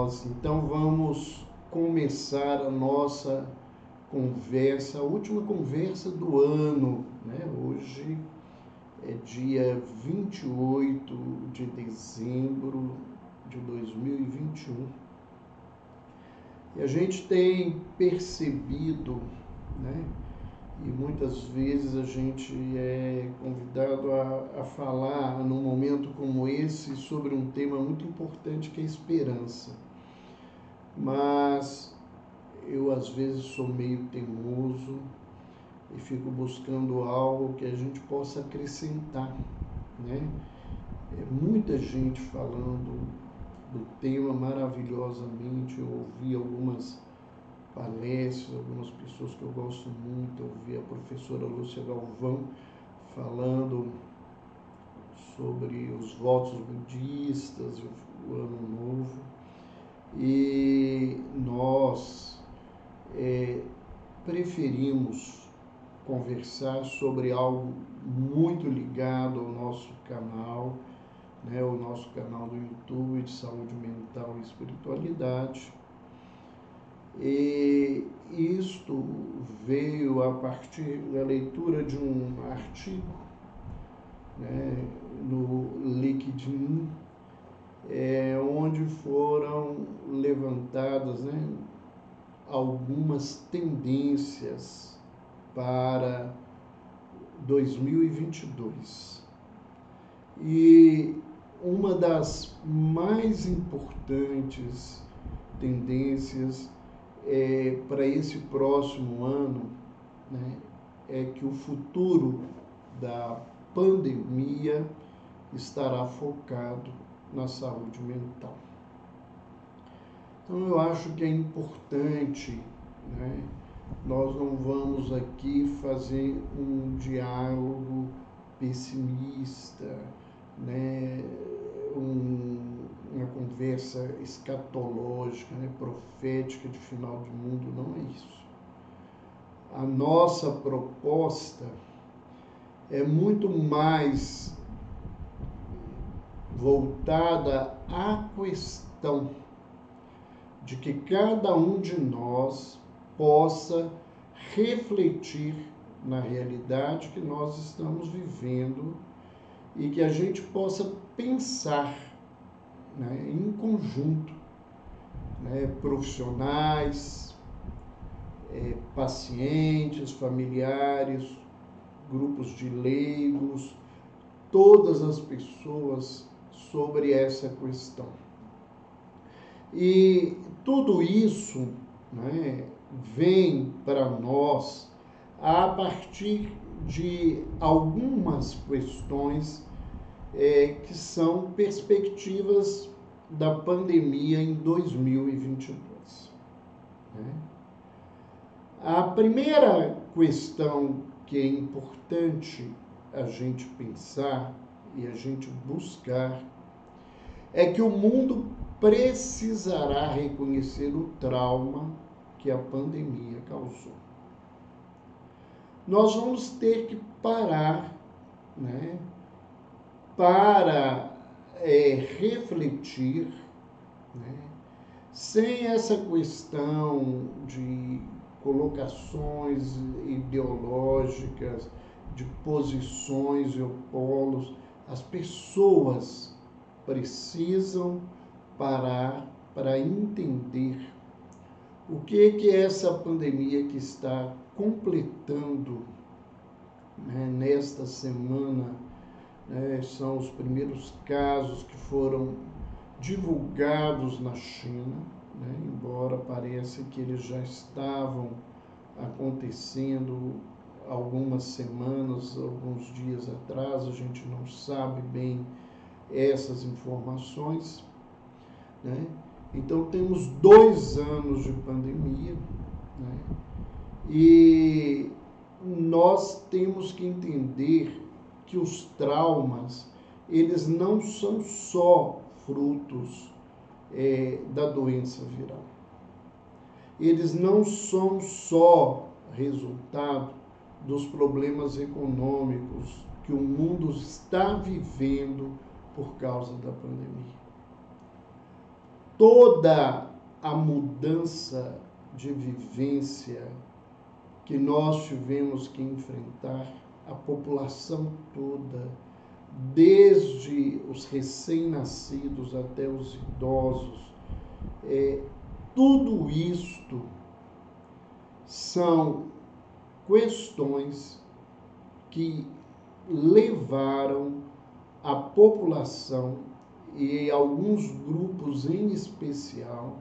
nós. Então vamos começar a nossa conversa, a última conversa do ano, né? Hoje é dia 28 de dezembro de 2021. E a gente tem percebido, né? E muitas vezes a gente é convidado a falar num momento como esse sobre um tema muito importante que é a esperança. Mas eu às vezes sou meio teimoso e fico buscando algo que a gente possa acrescentar, né? Muita gente falando do tema maravilhosamente. Eu ouvi algumas palestras, algumas pessoas que eu gosto muito. Eu ouvi a professora Lúcia Galvão falando sobre os votos budistas, o Ano Novo, e nós preferimos conversar sobre algo muito ligado ao nosso canal, né, o nosso canal do YouTube de Saúde Mental e Espiritualidade. E isto veio a partir da leitura de um artigo, né, no LinkedIn, onde foram levantadas, né, algumas tendências para 2022. E uma das mais importantes tendências para esse próximo ano, né, é que o futuro da pandemia estará focado na saúde mental. Então eu acho que é importante, né, nós não vamos aqui fazer um diálogo pessimista, né, uma conversa escatológica, né, profética de final de mundo. Não é isso. A nossa proposta é muito mais voltada à questão de que cada um de nós possa refletir na realidade que nós estamos vivendo e que a gente possa pensar, né, em conjunto, né, profissionais, pacientes, familiares, grupos de leigos, todas as pessoas sobre essa questão. E tudo isso, né, vem para nós a partir de algumas questões que são perspectivas da pandemia em 2022. Né? A primeira questão que é importante a gente pensar e a gente buscar é que o mundo precisará reconhecer o trauma que a pandemia causou. Nós vamos ter que parar, né, para refletir, né, sem essa questão de colocações ideológicas, de posições e polos. As pessoas precisam parar para entender o que é essa pandemia que está completando, né, nesta semana, né, são os primeiros casos que foram divulgados na China, né, embora pareça que eles já estavam acontecendo algumas semanas, alguns dias atrás. A gente não sabe bem essas informações, né? Então temos 2 anos de pandemia, né? E nós temos que entender que os traumas, eles não são só frutos da doença viral. Eles não são só resultado dos problemas econômicos que o mundo está vivendo por causa da pandemia. toda a mudança de vivência que nós tivemos que enfrentar, a população toda, desde os recém-nascidos até os idosos, tudo isto são questões que levaram a população e alguns grupos em especial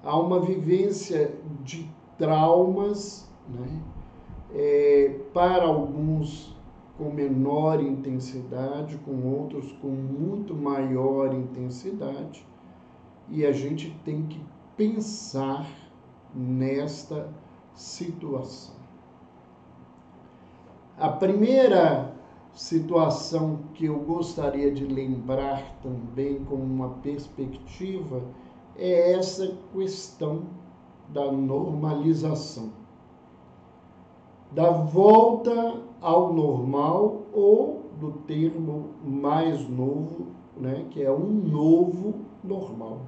a uma vivência de traumas, né? Para alguns com menor intensidade, com outros com muito maior intensidade, e a gente tem que pensar nesta situação. A primeira situação que eu gostaria de lembrar também como uma perspectiva é essa questão da normalização, da volta ao normal, ou do termo mais novo, né, que é um novo normal,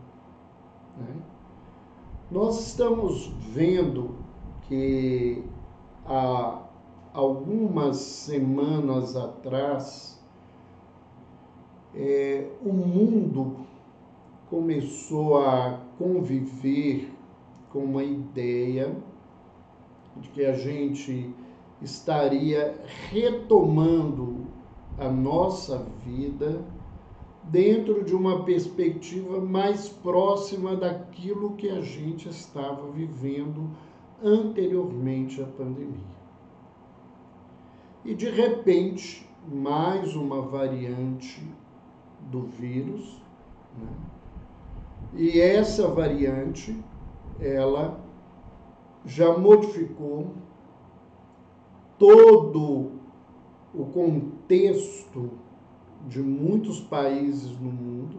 né? Nós estamos vendo que há algumas semanas atrás, o mundo começou a conviver com uma ideia de que a gente estaria retomando a nossa vida dentro de uma perspectiva mais próxima daquilo que a gente estava vivendo anteriormente à pandemia. E, de repente, mais uma variante do vírus, né? E essa variante, ela já modificou todo o contexto de muitos países no mundo,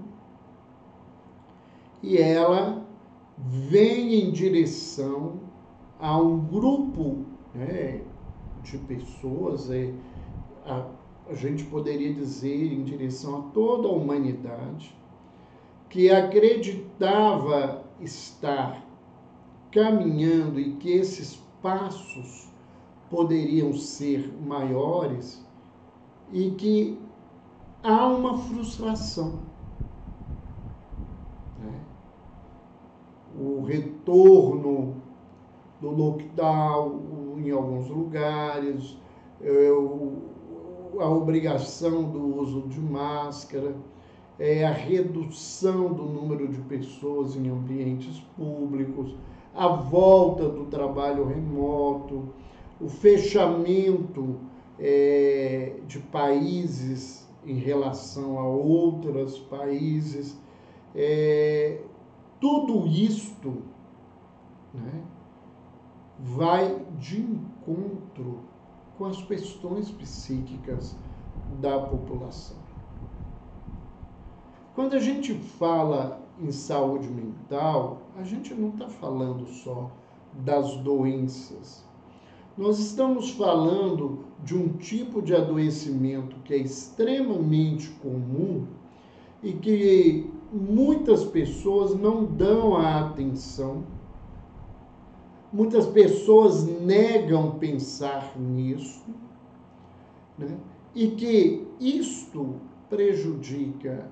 e ela vem em direção a um grupo, né, de pessoas, a gente poderia dizer em direção a toda a humanidade, que acreditava estar caminhando e que esses passos poderiam ser maiores, e que há uma frustração, né? O retorno do lockdown em alguns lugares, a obrigação do uso de máscara, a redução do número de pessoas em ambientes públicos, a volta do trabalho remoto, o fechamento de países em relação a outros países, tudo isto, né, vai de encontro com as questões psíquicas da população. Quando a gente fala em saúde mental, a gente não está falando só das doenças. Nós estamos falando de um tipo de adoecimento que é extremamente comum e que muitas pessoas não dão a atenção, muitas pessoas negam pensar nisso, né? E que isto prejudica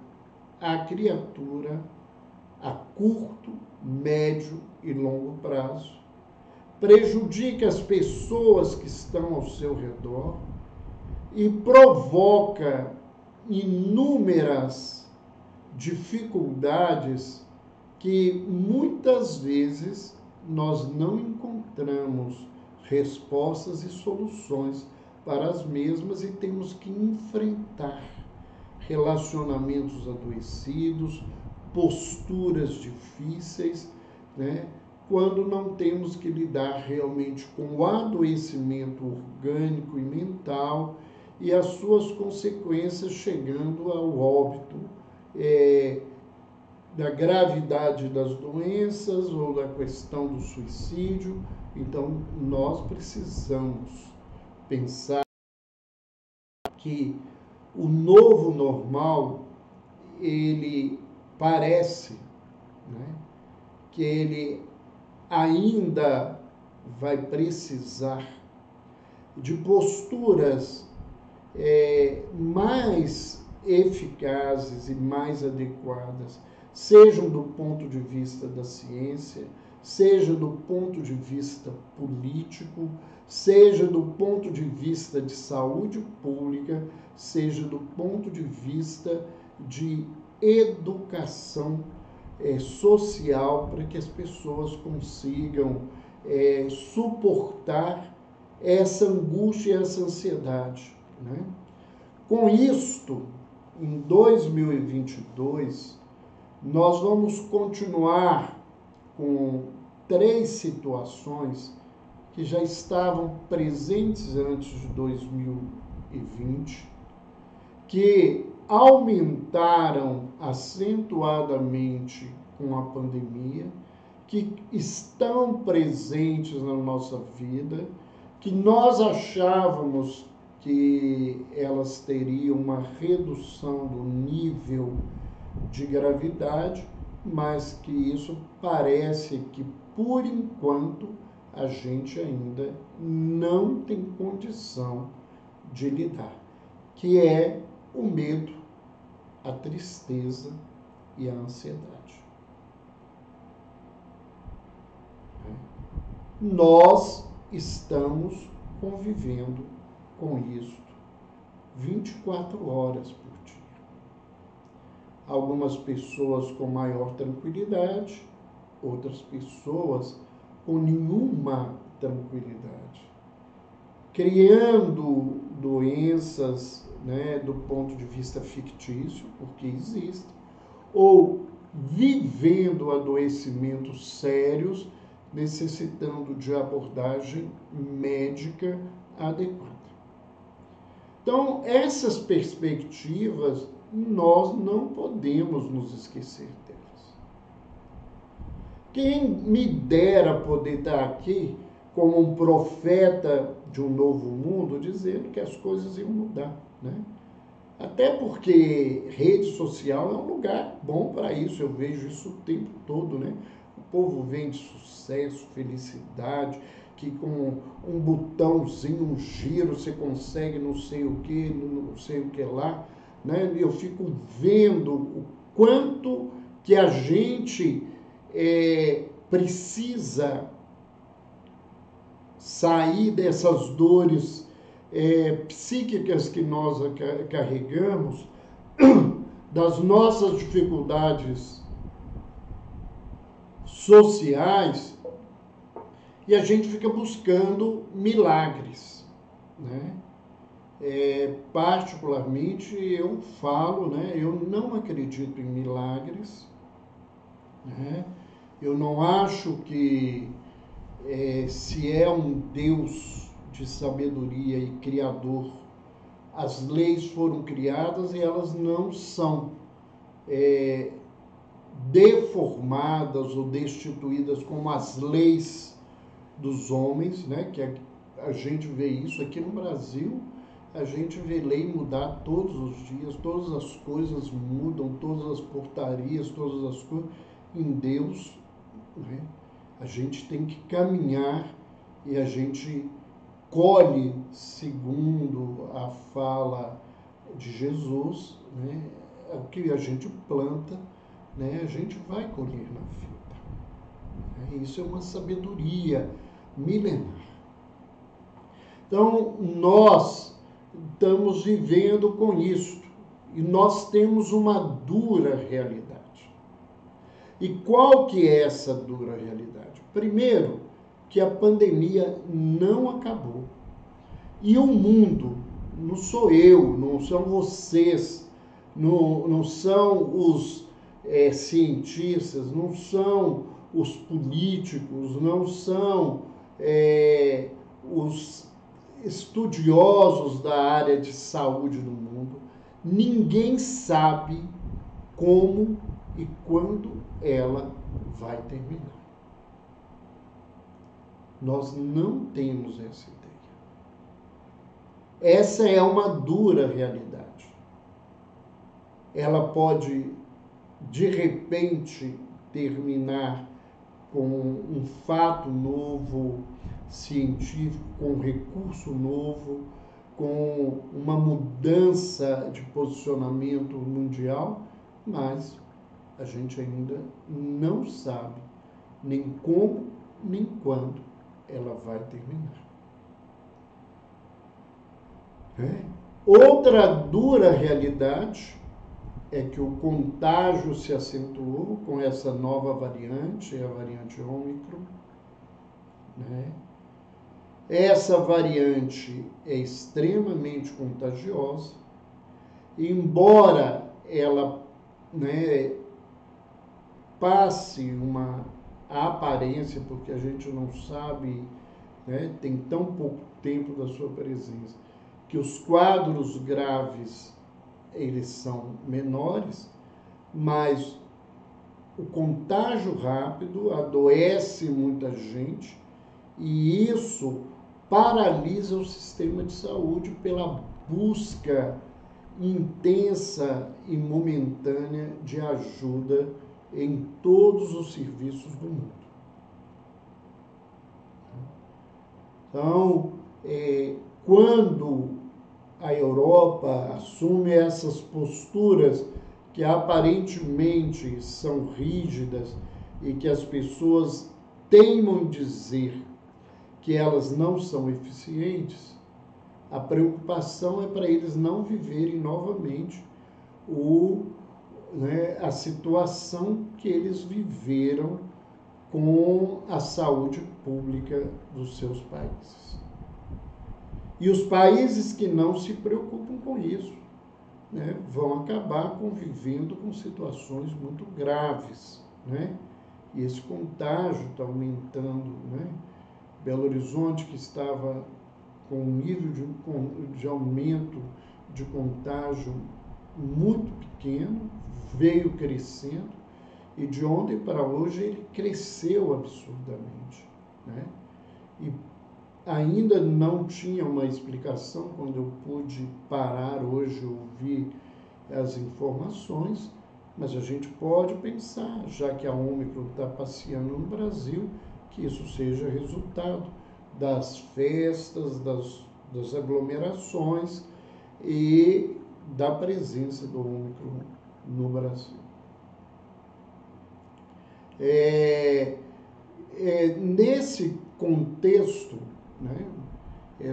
a criatura a curto, médio e longo prazo, prejudica as pessoas que estão ao seu redor e provoca inúmeras dificuldades que muitas vezes nós não encontramos respostas e soluções para as mesmas, e temos que enfrentar relacionamentos adoecidos, posturas difíceis, né? Quando não temos que lidar realmente com o adoecimento orgânico e mental e as suas consequências, chegando ao óbito, da gravidade das doenças ou da questão do suicídio. Então, nós precisamos pensar que o novo normal, ele parece, né? Que ele ainda vai precisar de posturas mais eficazes e mais adequadas, sejam do ponto de vista da ciência, seja do ponto de vista político, seja do ponto de vista de saúde pública, seja do ponto de vista de educação social, para que as pessoas consigam suportar essa angústia e essa ansiedade, né? Com isto, em 2022, nós vamos continuar com 3 situações que já estavam presentes antes de 2020, que aumentaram acentuadamente com a pandemia, que estão presentes na nossa vida, que nós achávamos que elas teriam uma redução do nível de gravidade, mas que isso parece que, por enquanto, a gente ainda não tem condição de lidar, que é o medo, a tristeza e a ansiedade. Nós estamos convivendo com isso 24 horas por dia. Algumas pessoas com maior tranquilidade, outras pessoas com nenhuma tranquilidade, criando doenças, né, do ponto de vista fictício, porque existem, ou vivendo adoecimentos sérios, necessitando de abordagem médica adequada. Então, essas perspectivas, nós não podemos nos esquecer delas. Quem me dera poder estar aqui como um profeta de um novo mundo, dizendo que as coisas iam mudar, né? Até porque rede social é um lugar bom para isso, eu vejo isso o tempo todo, né? O povo vende sucesso, felicidade, que com um botãozinho, um giro, você consegue não sei o que, não sei o que lá, né? Eu fico vendo o quanto que a gente precisa sair dessas dores psíquicas que nós carregamos, das nossas dificuldades sociais, e a gente fica buscando milagres, né? Particularmente eu falo, né? Eu não acredito em milagres, né? Eu não acho que se é um Deus de sabedoria e criador, as leis foram criadas e elas não são deformadas ou destituídas como as leis dos homens, né? Que a gente vê isso aqui no Brasil, a gente vê lei mudar todos os dias, todas as coisas mudam, todas as portarias, todas as coisas. Em Deus, né? A gente tem que caminhar e a gente colhe, segundo a fala de Jesus, né? O que a gente planta, né? A gente vai colher na vida. Isso é uma sabedoria milenar. Então, nós estamos vivendo com isso e nós temos uma dura realidade. E qual que é essa dura realidade? Primeiro, que a pandemia não acabou. E o mundo, não sou eu, não são vocês, não são os cientistas, não são os políticos, não são os estudiosos da área de saúde do mundo. Ninguém sabe como e quando ela vai terminar. Nós não temos essa ideia. Essa é uma dura realidade. Ela pode, de repente, terminar com um fato novo, científico, com um recurso novo, com uma mudança de posicionamento mundial, mas a gente ainda não sabe nem como, nem quando ela vai terminar. Outra dura realidade é que o contágio se acentuou com essa nova variante, a variante Ômicron. Essa variante é extremamente contagiosa, embora ela passe uma aparência, porque a gente não sabe, tem tão pouco tempo da sua presença, que os quadros graves eles são menores, mas o contágio rápido adoece muita gente e isso paralisa o sistema de saúde pela busca intensa e momentânea de ajuda em todos os serviços do mundo. Então, quando a Europa assume essas posturas que aparentemente são rígidas e que as pessoas teimam dizer que elas não são eficientes, a preocupação é para eles não viverem novamente a situação que eles viveram com a saúde pública dos seus países. E os países que não se preocupam com isso, vão acabar convivendo com situações muito graves. E esse contágio está aumentando. Belo Horizonte, que estava com um nível de aumento de contágio muito pequeno, veio crescendo, e de ontem para hoje ele cresceu absurdamente. E ainda não tinha uma explicação quando eu pude parar hoje, ouvir as informações, mas a gente pode pensar, já que a Ômicron está passeando no Brasil, que isso seja resultado das festas, das aglomerações e da presença do Ômicron no Brasil. Nesse contexto,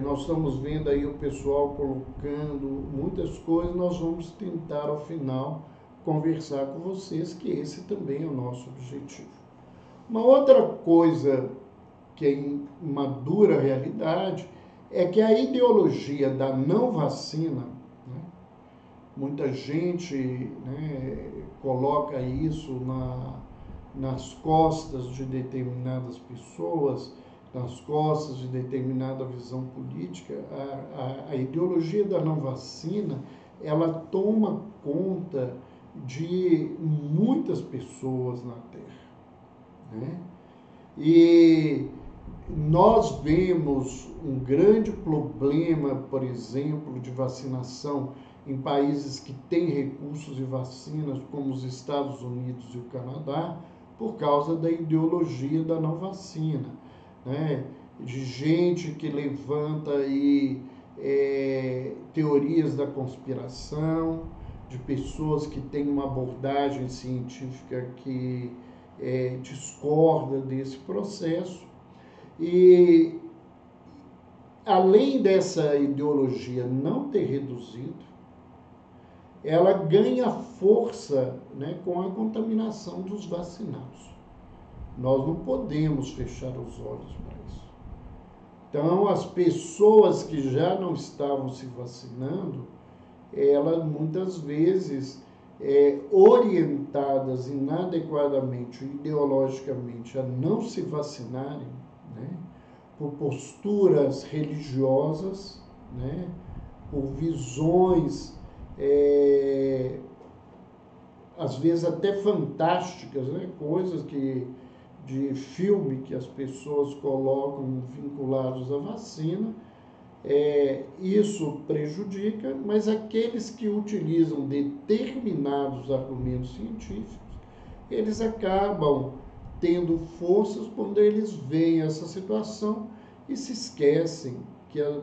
nós estamos vendo aí o pessoal colocando muitas coisas, nós vamos tentar ao final conversar com vocês, que esse também é o nosso objetivo. Uma outra coisa que é uma dura realidade é que a ideologia da não vacina, muita gente coloca isso nas costas de determinadas pessoas, nas costas de determinada visão política. A ideologia da não vacina, ela toma conta de muitas pessoas na Terra. E nós vemos um grande problema, por exemplo, de vacinação em países que têm recursos de vacinas, como os Estados Unidos e o Canadá, por causa da ideologia da não vacina, de gente que levanta aí teorias da conspiração, de pessoas que têm uma abordagem científica que discorda desse processo. E além dessa ideologia não ter reduzido, ela ganha força com a contaminação dos vacinados. Nós não podemos fechar os olhos para isso. Então, as pessoas que já não estavam se vacinando, elas muitas vezes orientadas inadequadamente, ideologicamente, a não se vacinarem, por posturas religiosas, por visões, às vezes até fantásticas, coisas de filme que as pessoas colocam vinculados à vacina. Isso prejudica, mas aqueles que utilizam determinados argumentos científicos, eles acabam tendo forças quando eles veem essa situação e se esquecem que as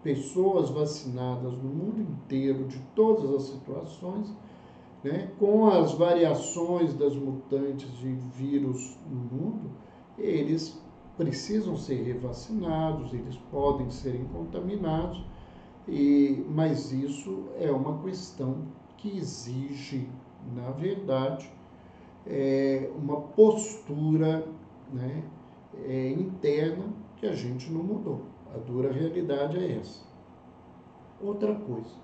pessoas vacinadas no mundo inteiro, de todas as situações, né, com as variações das mutantes de vírus no mundo, eles precisam ser revacinados, eles podem serem contaminados, mas isso é uma questão que exige, na verdade, uma postura, né, interna que a gente não mudou. A dura realidade é essa. Outra coisa,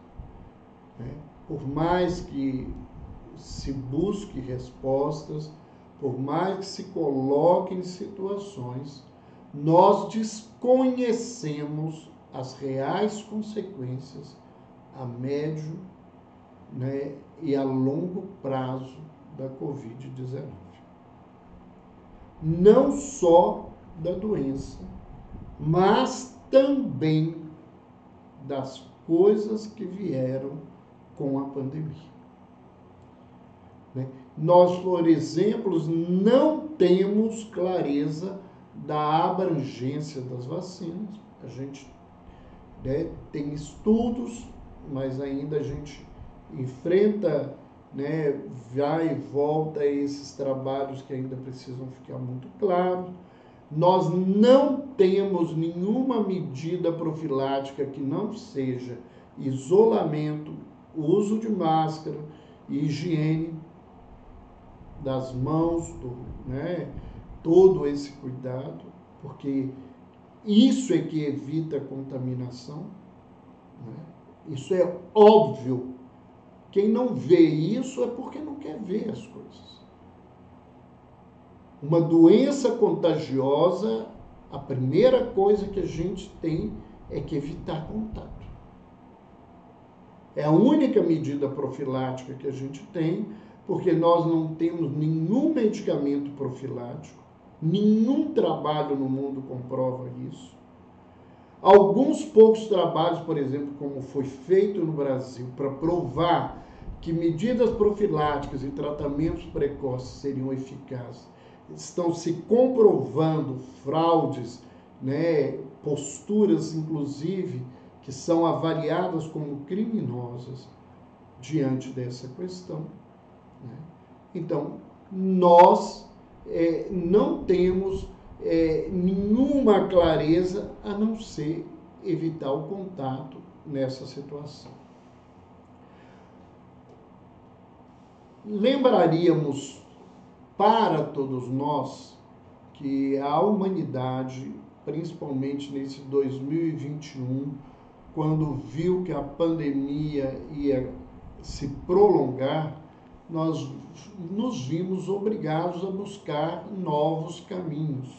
né, por mais que se busque respostas, por mais que se coloque em situações, nós desconhecemos as reais consequências a médio, né, e a longo prazo da Covid-19. Não só da doença, mas também das coisas que vieram com a pandemia. Nós, por exemplo, não temos clareza da abrangência das vacinas. A gente, né, tem estudos, mas ainda a gente enfrenta, né, vai e volta a esses trabalhos que ainda precisam ficar muito claros. Nós não temos nenhuma medida profilática que não seja isolamento, uso de máscara e higiene das mãos, né, todo esse cuidado, porque isso é que evita a contaminação, né? Isso é óbvio. Quem não vê isso é porque não quer ver as coisas. Uma doença contagiosa, a primeira coisa que a gente tem é que evitar contato. É a única medida profilática que a gente tem, porque nós não temos nenhum medicamento profilático, nenhum trabalho no mundo comprova isso. Alguns poucos trabalhos, por exemplo, como foi feito no Brasil, para provar que medidas profiláticas e tratamentos precoces seriam eficazes, estão se comprovando fraudes, né, posturas, inclusive, que são avaliadas como criminosas diante dessa questão, né? Então, nós não temos nenhuma clareza a não ser evitar o contato nessa situação. Lembraríamos para todos nós que a humanidade, principalmente nesse 2021, quando viu que a pandemia ia se prolongar, nós nos vimos obrigados a buscar novos caminhos,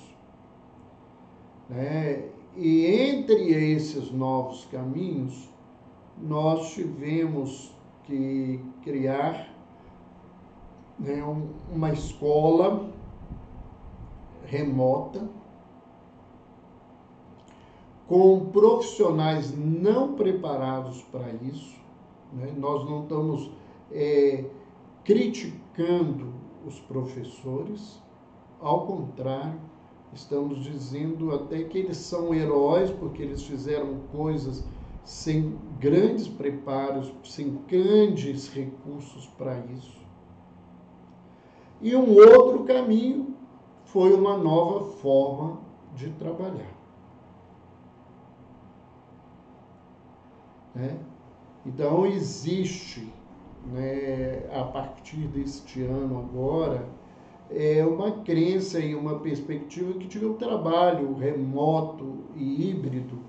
né? E entre esses novos caminhos, nós tivemos que criar, né, uma escola remota, com profissionais não preparados para isso, né? Nós não estamos criticando os professores, ao contrário, estamos dizendo até que eles são heróis, porque eles fizeram coisas sem grandes preparos, sem grandes recursos para isso. E um outro caminho foi uma nova forma de trabalhar, né? Então, existe, né, a partir deste ano agora, uma crença e uma perspectiva que o trabalho remoto e híbrido,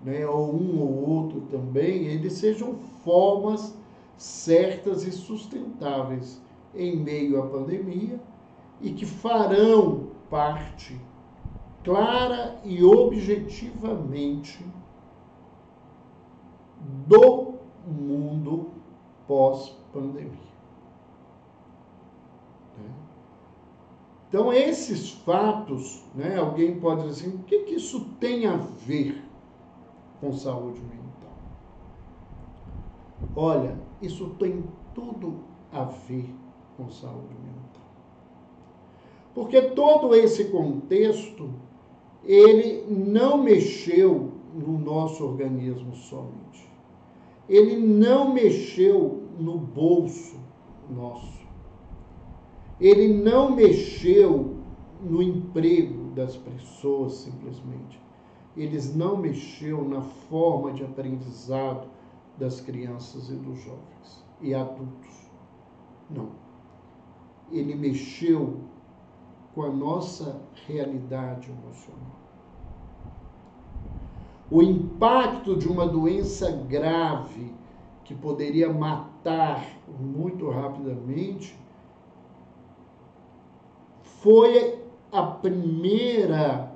né, ou um ou outro também, eles sejam formas certas e sustentáveis em meio à pandemia e que farão parte clara e objetivamente do mundo pós-pandemia. Então, esses fatos, né, alguém pode dizer assim, o que isso tem a ver com saúde mental? Olha, isso tem tudo a ver com saúde mental. Porque todo esse contexto, ele não mexeu no nosso organismo somente. Ele não mexeu no bolso nosso. Ele não mexeu no emprego das pessoas, simplesmente. Eles não mexeu na forma de aprendizado das crianças e dos jovens e adultos. Não. Ele mexeu com a nossa realidade emocional. O impacto de uma doença grave que poderia matar muito rapidamente foi a primeira,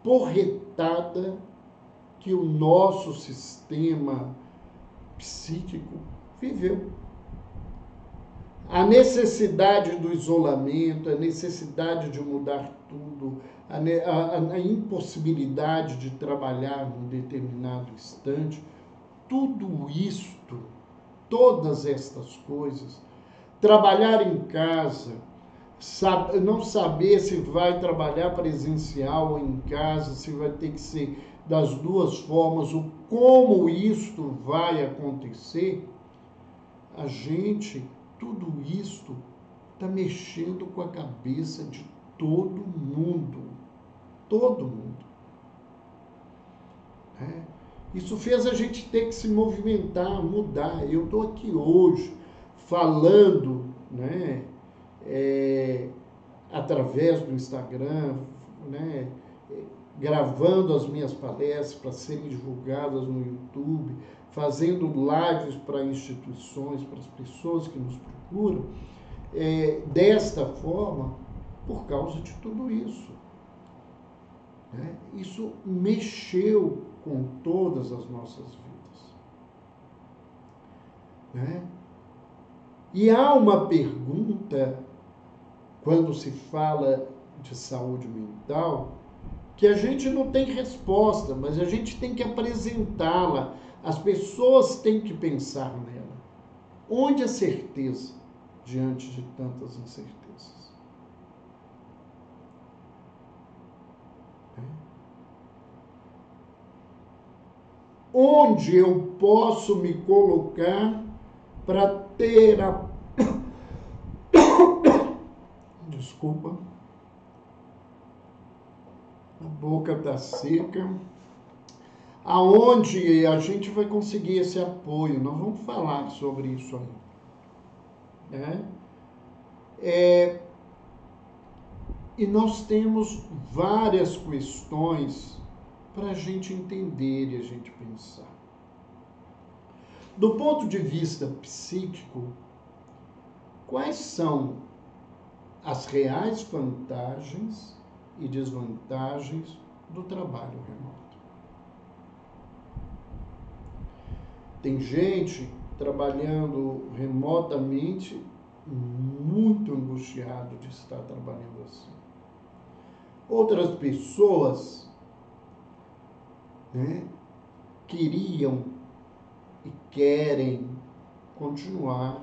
porretada que o nosso sistema psíquico viveu. A necessidade do isolamento, a necessidade de mudar tudo, a impossibilidade de trabalhar num determinado instante, tudo isto, todas estas coisas, trabalhar em casa, não saber se vai trabalhar presencial ou em casa, se vai ter que ser das duas formas, ou como isto vai acontecer, tudo isto está mexendo com a cabeça de todo mundo. Todo mundo. Isso fez a gente ter que se movimentar, mudar. Eu estou aqui hoje falando, através do Instagram, gravando as minhas palestras para serem divulgadas no YouTube, fazendo lives para instituições, para as pessoas que nos procuram, desta forma, por causa de tudo isso. Isso mexeu com todas as nossas vidas. E há uma pergunta, quando se fala de saúde mental, que a gente não tem resposta, mas a gente tem que apresentá-la. As pessoas têm que pensar nela. Onde a certeza diante de tantas incertezas? Onde eu posso me colocar para ter a... Desculpa. A boca está seca. Aonde a gente vai conseguir esse apoio? Nós vamos falar sobre isso aí. E nós temos várias questões para a gente entender e a gente pensar. Do ponto de vista psíquico, quais são as reais vantagens e desvantagens do trabalho remoto? Tem gente trabalhando remotamente muito angustiado de estar trabalhando assim. Outras pessoas queriam e querem continuar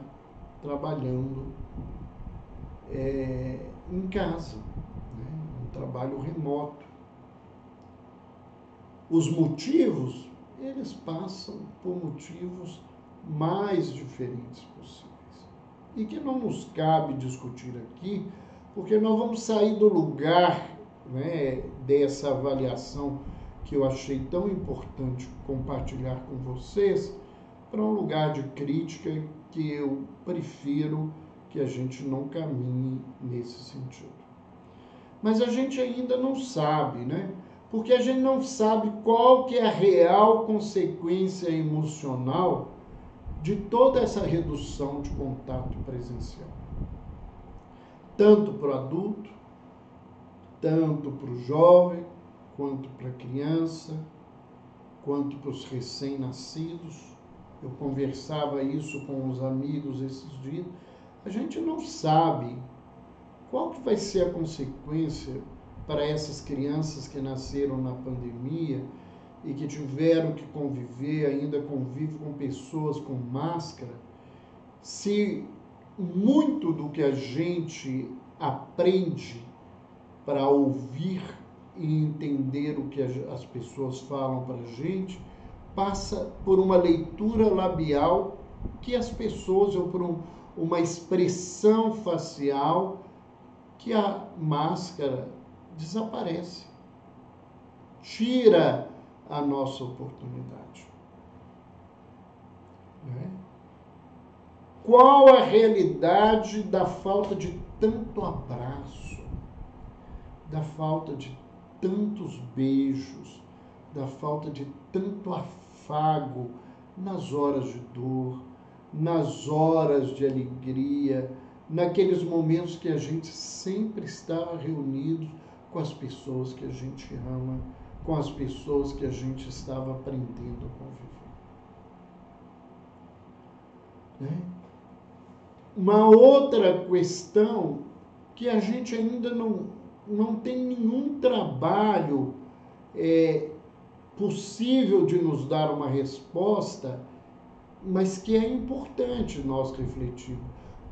trabalhando em casa, um trabalho remoto. Os motivos, eles passam por motivos mais diferentes possíveis. E que não nos cabe discutir aqui, porque nós vamos sair do lugar dessa avaliação que eu achei tão importante compartilhar com vocês, para um lugar de crítica que eu prefiro que a gente não caminhe nesse sentido. Mas a gente ainda não sabe, porque a gente não sabe qual que é a real consequência emocional de toda essa redução de contato presencial. Tanto para o adulto, tanto para o jovem, quanto para a criança, quanto para os recém-nascidos. Eu conversava isso com os amigos esses dias. A gente não sabe qual que vai ser a consequência para essas crianças que nasceram na pandemia e que tiveram que conviver, ainda convivem com pessoas com máscara, se muito do que a gente aprende para ouvir e entender o que as pessoas falam para a gente, passa por uma leitura labial que as pessoas, ou por uma expressão facial, que a máscara desaparece, tira a nossa oportunidade. Né? Qual a realidade da falta de tanto abraço, da falta de tantos beijos, da falta de tanto afago nas horas de dor, nas horas de alegria, naqueles momentos que a gente sempre está reunido com as pessoas que a gente ama, com as pessoas que a gente estava aprendendo a conviver. Né? Uma outra questão que a gente ainda não tem nenhum trabalho possível de nos dar uma resposta, mas que é importante nós refletirmos.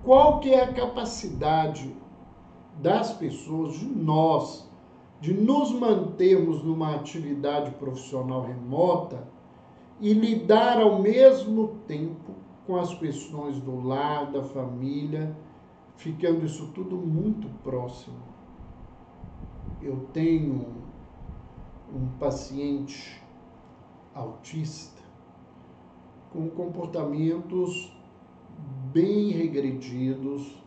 Qual que é a capacidade das pessoas, de nós, de nos mantermos numa atividade profissional remota e lidar ao mesmo tempo com as questões do lar, da família, ficando isso tudo muito próximo. Eu tenho um paciente autista com comportamentos bem regredidos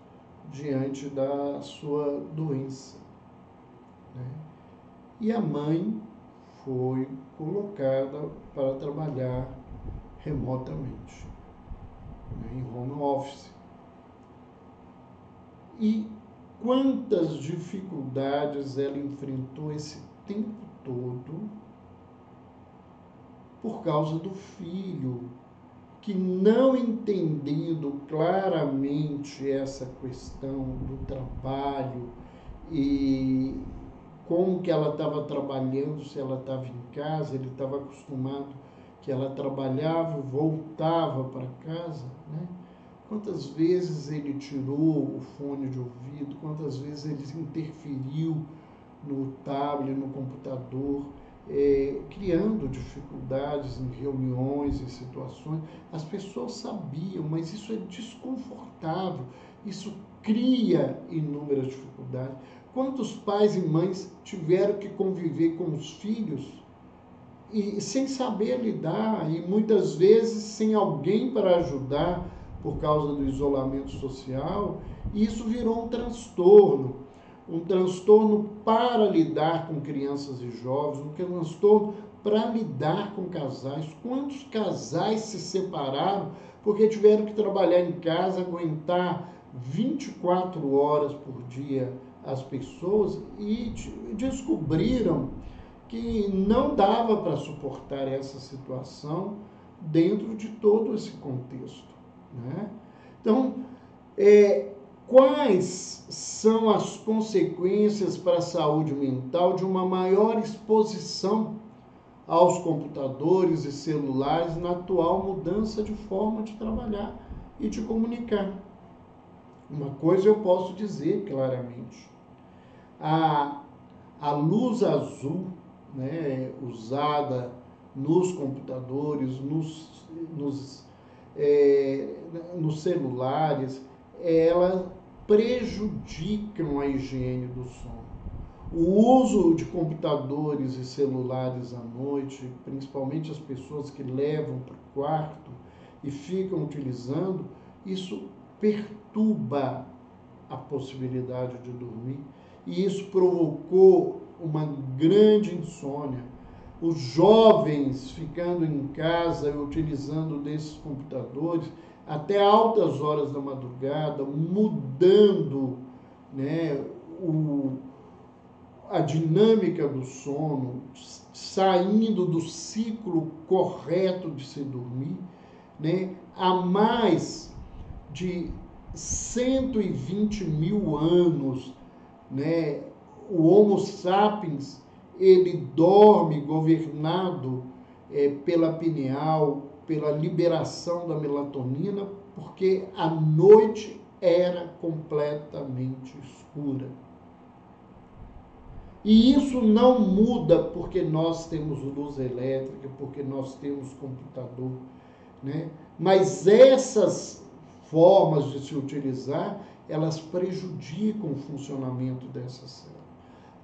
diante da sua doença. Né? E a mãe foi colocada para trabalhar remotamente, né, em home office. E quantas dificuldades ela enfrentou esse tempo todo por causa do filho, que não entendendo claramente essa questão do trabalho e como que ela estava trabalhando, se ela estava em casa, ele estava acostumado que ela trabalhava e voltava para casa, né? Quantas vezes ele tirou o fone de ouvido, quantas vezes ele interferiu no tablet, no computador, criando dificuldades em reuniões, em situações. As pessoas sabiam, mas isso é desconfortável, isso cria inúmeras dificuldades. Quantos pais e mães tiveram que conviver com os filhos e sem saber lidar, e muitas vezes sem alguém para ajudar por causa do isolamento social, e isso virou um transtorno para lidar com crianças e jovens, um transtorno para lidar com casais. Quantos casais se separaram porque tiveram que trabalhar em casa, aguentar 24 horas por dia as pessoas e descobriram que não dava para suportar essa situação dentro de todo esse contexto. Né? Então, quais são as consequências para a saúde mental de uma maior exposição aos computadores e celulares na atual mudança de forma de trabalhar e de comunicar? Uma coisa eu posso dizer claramente: a luz azul, né, usada nos computadores, nos celulares, elas prejudicam a higiene do sono. O uso de computadores e celulares à noite, principalmente as pessoas que levam para o quarto e ficam utilizando, isso perturba a possibilidade de dormir, e isso provocou uma grande insônia. Os jovens ficando em casa e utilizando desses computadores até altas horas da madrugada, mudando, né, a dinâmica do sono, saindo do ciclo correto de se dormir, né? Há mais de 120 mil anos, né, o Homo sapiens, ele dorme governado pela pineal, pela liberação da melatonina, porque a noite era completamente escura. E isso não muda porque nós temos luz elétrica, porque nós temos computador, né? Mas essas formas de se utilizar, elas prejudicam o funcionamento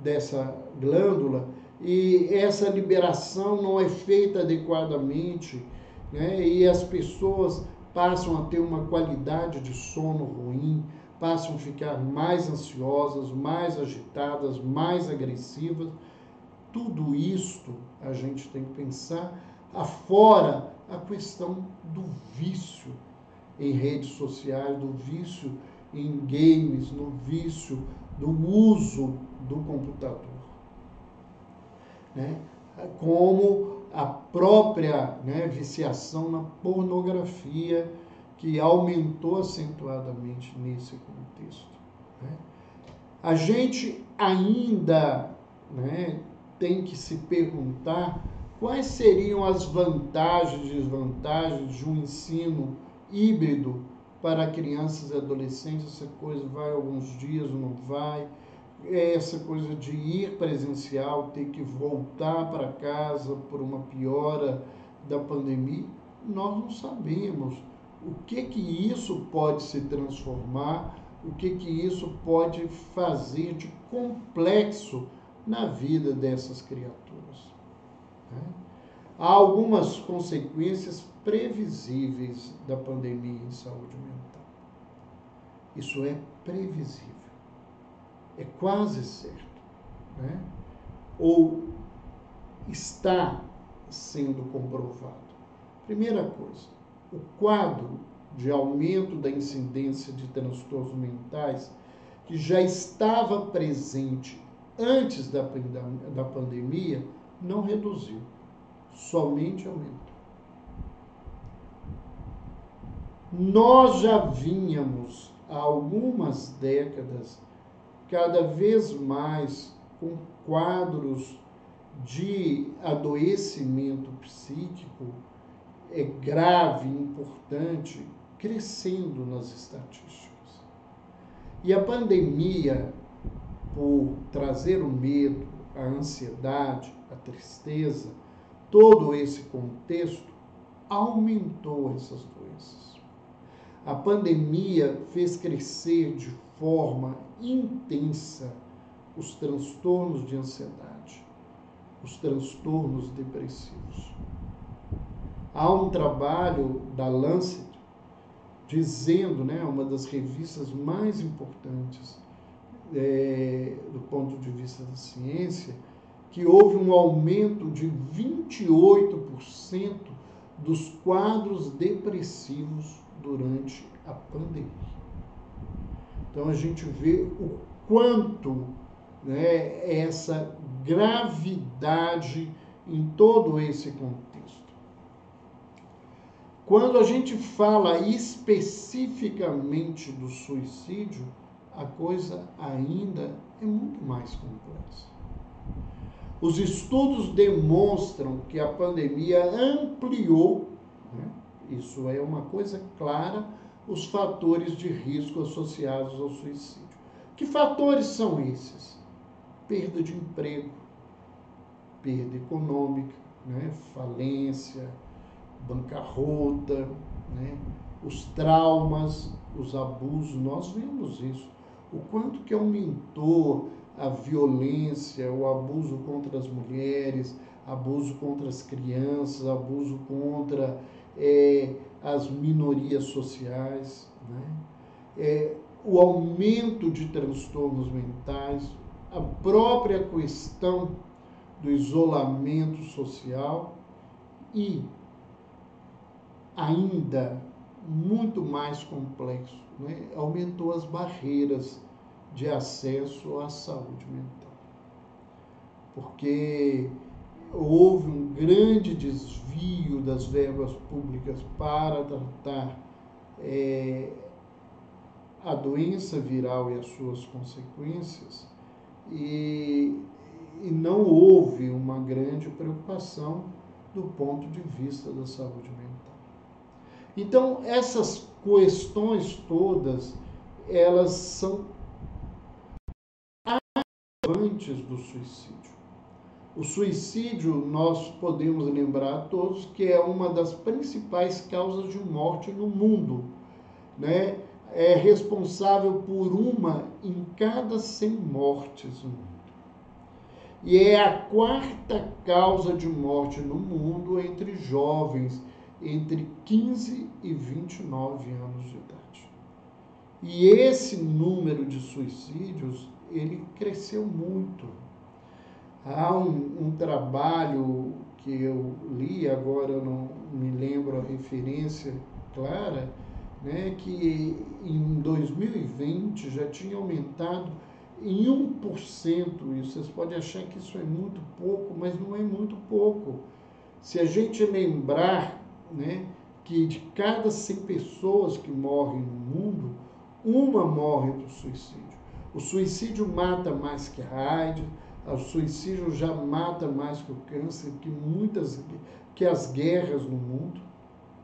dessa glândula, e essa liberação não é feita adequadamente, né? E as pessoas passam a ter uma qualidade de sono ruim, passam a ficar mais ansiosas, mais agitadas, mais agressivas. Tudo isto a gente tem que pensar, afora a questão do vício em redes sociais, do vício em games, no vício do uso do computador, né? Como a própria, né, viciação na pornografia, que aumentou acentuadamente nesse contexto, né? A gente ainda, né, tem que se perguntar quais seriam as vantagens e desvantagens de um ensino híbrido para crianças e adolescentes. Essa coisa vai alguns dias, não vai. Essa coisa de ir presencial, ter que voltar para casa por uma piora da pandemia, nós não sabemos o que isso pode se transformar, o que isso pode fazer de complexo na vida dessas criaturas, né? Há algumas consequências previsíveis da pandemia em saúde mental. Isso é previsível, é quase certo, né? Ou está sendo comprovado. Primeira coisa, o quadro de aumento da incidência de transtornos mentais, que já estava presente antes da pandemia, não reduziu, somente aumentou. Nós já vínhamos há algumas décadas cada vez mais com quadros de adoecimento psíquico grave, importante, crescendo nas estatísticas. E a pandemia, por trazer o medo, a ansiedade, a tristeza, todo esse contexto, aumentou essas doenças. A pandemia fez crescer de forma intensa os transtornos de ansiedade, os transtornos depressivos. Há um trabalho da Lancet dizendo, né, uma das revistas mais importantes do ponto de vista da ciência, que houve um aumento de 28% dos quadros depressivos durante a pandemia. Então a gente vê o quanto, né, essa gravidade em todo esse contexto. Quando a gente fala especificamente do suicídio, a coisa ainda é muito mais complexa. Os estudos demonstram que a pandemia ampliou, né, isso é uma coisa clara, os fatores de risco associados ao suicídio. Que fatores são esses? Perda de emprego, perda econômica, né, falência, bancarrota, né, os traumas, os abusos, nós vemos isso. O quanto que aumentou a violência, o abuso contra as mulheres, abuso contra as crianças, abuso contra as minorias sociais, né? O aumento de transtornos mentais, a própria questão do isolamento social e ainda muito mais complexo, né? Aumentou as barreiras de acesso à saúde mental, porque houve um grande desvio das verbas públicas para tratar a doença viral e as suas consequências, e não houve uma grande preocupação do ponto de vista da saúde mental. Então, essas questões todas elas são agravantes do suicídio. O suicídio, nós podemos lembrar a todos que é uma das principais causas de morte no mundo, né? É responsável por uma em cada 100 mortes no mundo. E é a quarta causa de morte no mundo entre jovens entre 15 e 29 anos de idade. E esse número de suicídios, ele cresceu muito. Há um trabalho que eu li, agora eu não me lembro a referência clara, né, que em 2020 já tinha aumentado em 1%. E vocês podem achar que isso é muito pouco, mas não é muito pouco. Se a gente lembrar, né, que de cada 100 pessoas que morrem no mundo, uma morre do suicídio. O suicídio mata mais que a AIDS, o suicídio já mata mais que o câncer, que as guerras no mundo,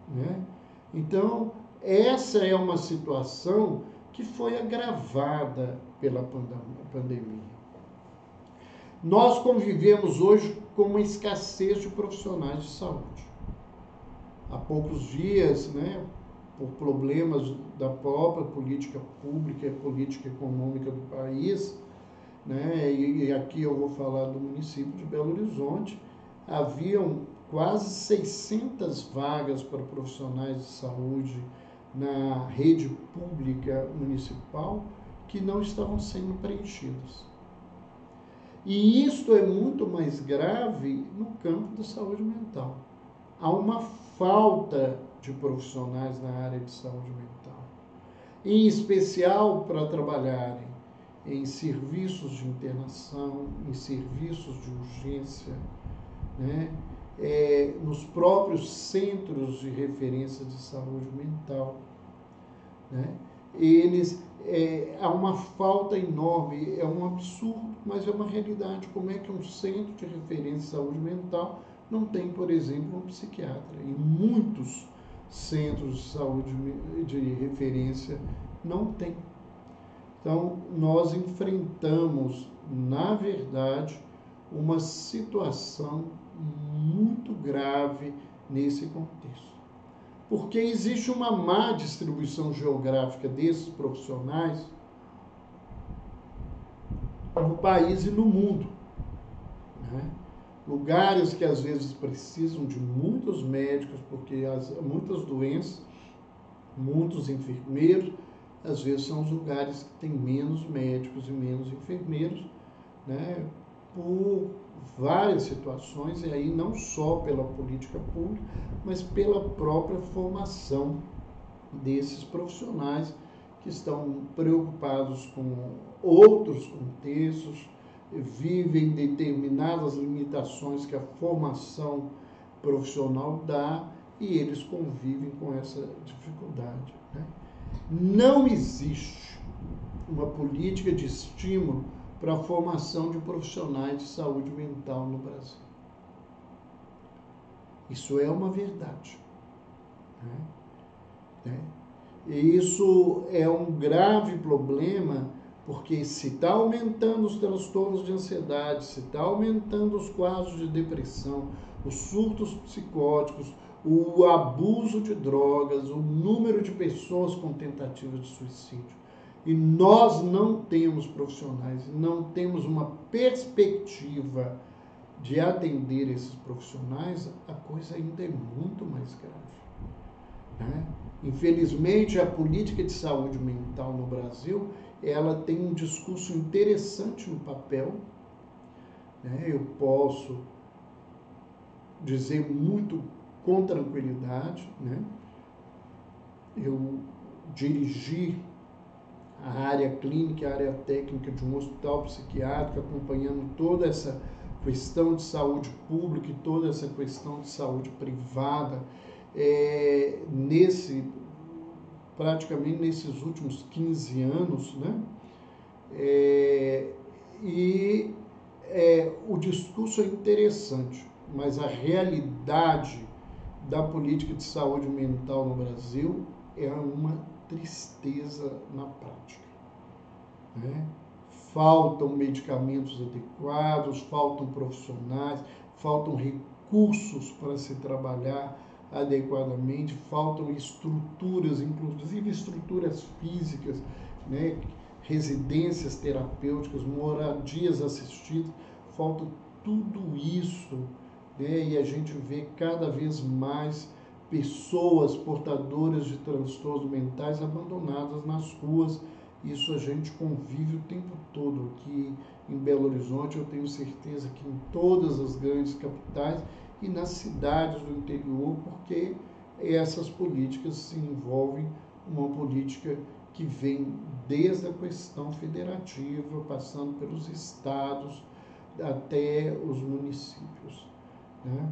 né? Então, essa é uma situação que foi agravada pela pandemia. Nós convivemos hoje com uma escassez de profissionais de saúde. Há poucos dias, né, por problemas da própria política pública e política econômica do país, né, e aqui eu vou falar do município de Belo Horizonte, haviam quase 600 vagas para profissionais de saúde na rede pública municipal que não estavam sendo preenchidas. E isto é muito mais grave no campo da saúde mental. Há uma falta de profissionais na área de saúde mental, em especial para trabalharem em serviços de internação, em serviços de urgência, né? Nos próprios centros de referência de saúde mental, né? Há uma falta enorme, é um absurdo, mas é uma realidade. Como é que um centro de referência de saúde mental não tem, por exemplo, um psiquiatra? E muitos centros de saúde de referência não tem. Então, nós enfrentamos, na verdade, uma situação muito grave nesse contexto. Porque existe uma má distribuição geográfica desses profissionais no país e no mundo, né? Lugares que às vezes precisam de muitos médicos, porque muitas doenças, muitos enfermeiros, às vezes são os lugares que têm menos médicos e menos enfermeiros, né, por várias situações, e aí não só pela política pública, mas pela própria formação desses profissionais que estão preocupados com outros contextos, vivem determinadas limitações que a formação profissional dá e eles convivem com essa dificuldade, né? Não existe uma política de estímulo para a formação de profissionais de saúde mental no Brasil. Isso é uma verdade, né? E isso é um grave problema, porque se está aumentando os transtornos de ansiedade, se está aumentando os quadros de depressão, os surtos psicóticos, o abuso de drogas, o número de pessoas com tentativa de suicídio, e nós não temos profissionais, não temos uma perspectiva de atender esses profissionais, a coisa ainda é muito mais grave, né? Infelizmente, a política de saúde mental no Brasil, ela tem um discurso interessante no papel, né? Eu posso dizer muito com tranquilidade, né? Eu dirigi a área clínica, a área técnica de um hospital psiquiátrico, acompanhando toda essa questão de saúde pública e toda essa questão de saúde privada, praticamente nesses últimos 15 anos, né? O discurso é interessante, mas a realidade da política de saúde mental no Brasil é uma tristeza na prática, né? Faltam medicamentos adequados, faltam profissionais, faltam recursos para se trabalhar adequadamente, faltam estruturas, inclusive estruturas físicas, né? Residências terapêuticas, moradias assistidas, falta tudo isso, né? E a gente vê cada vez mais pessoas portadoras de transtornos mentais abandonadas nas ruas. Isso a gente convive o tempo todo aqui em Belo Horizonte, eu tenho certeza que em todas as grandes capitais e nas cidades do interior, porque essas políticas se envolvem uma política que vem desde a questão federativa, passando pelos estados até os municípios, né?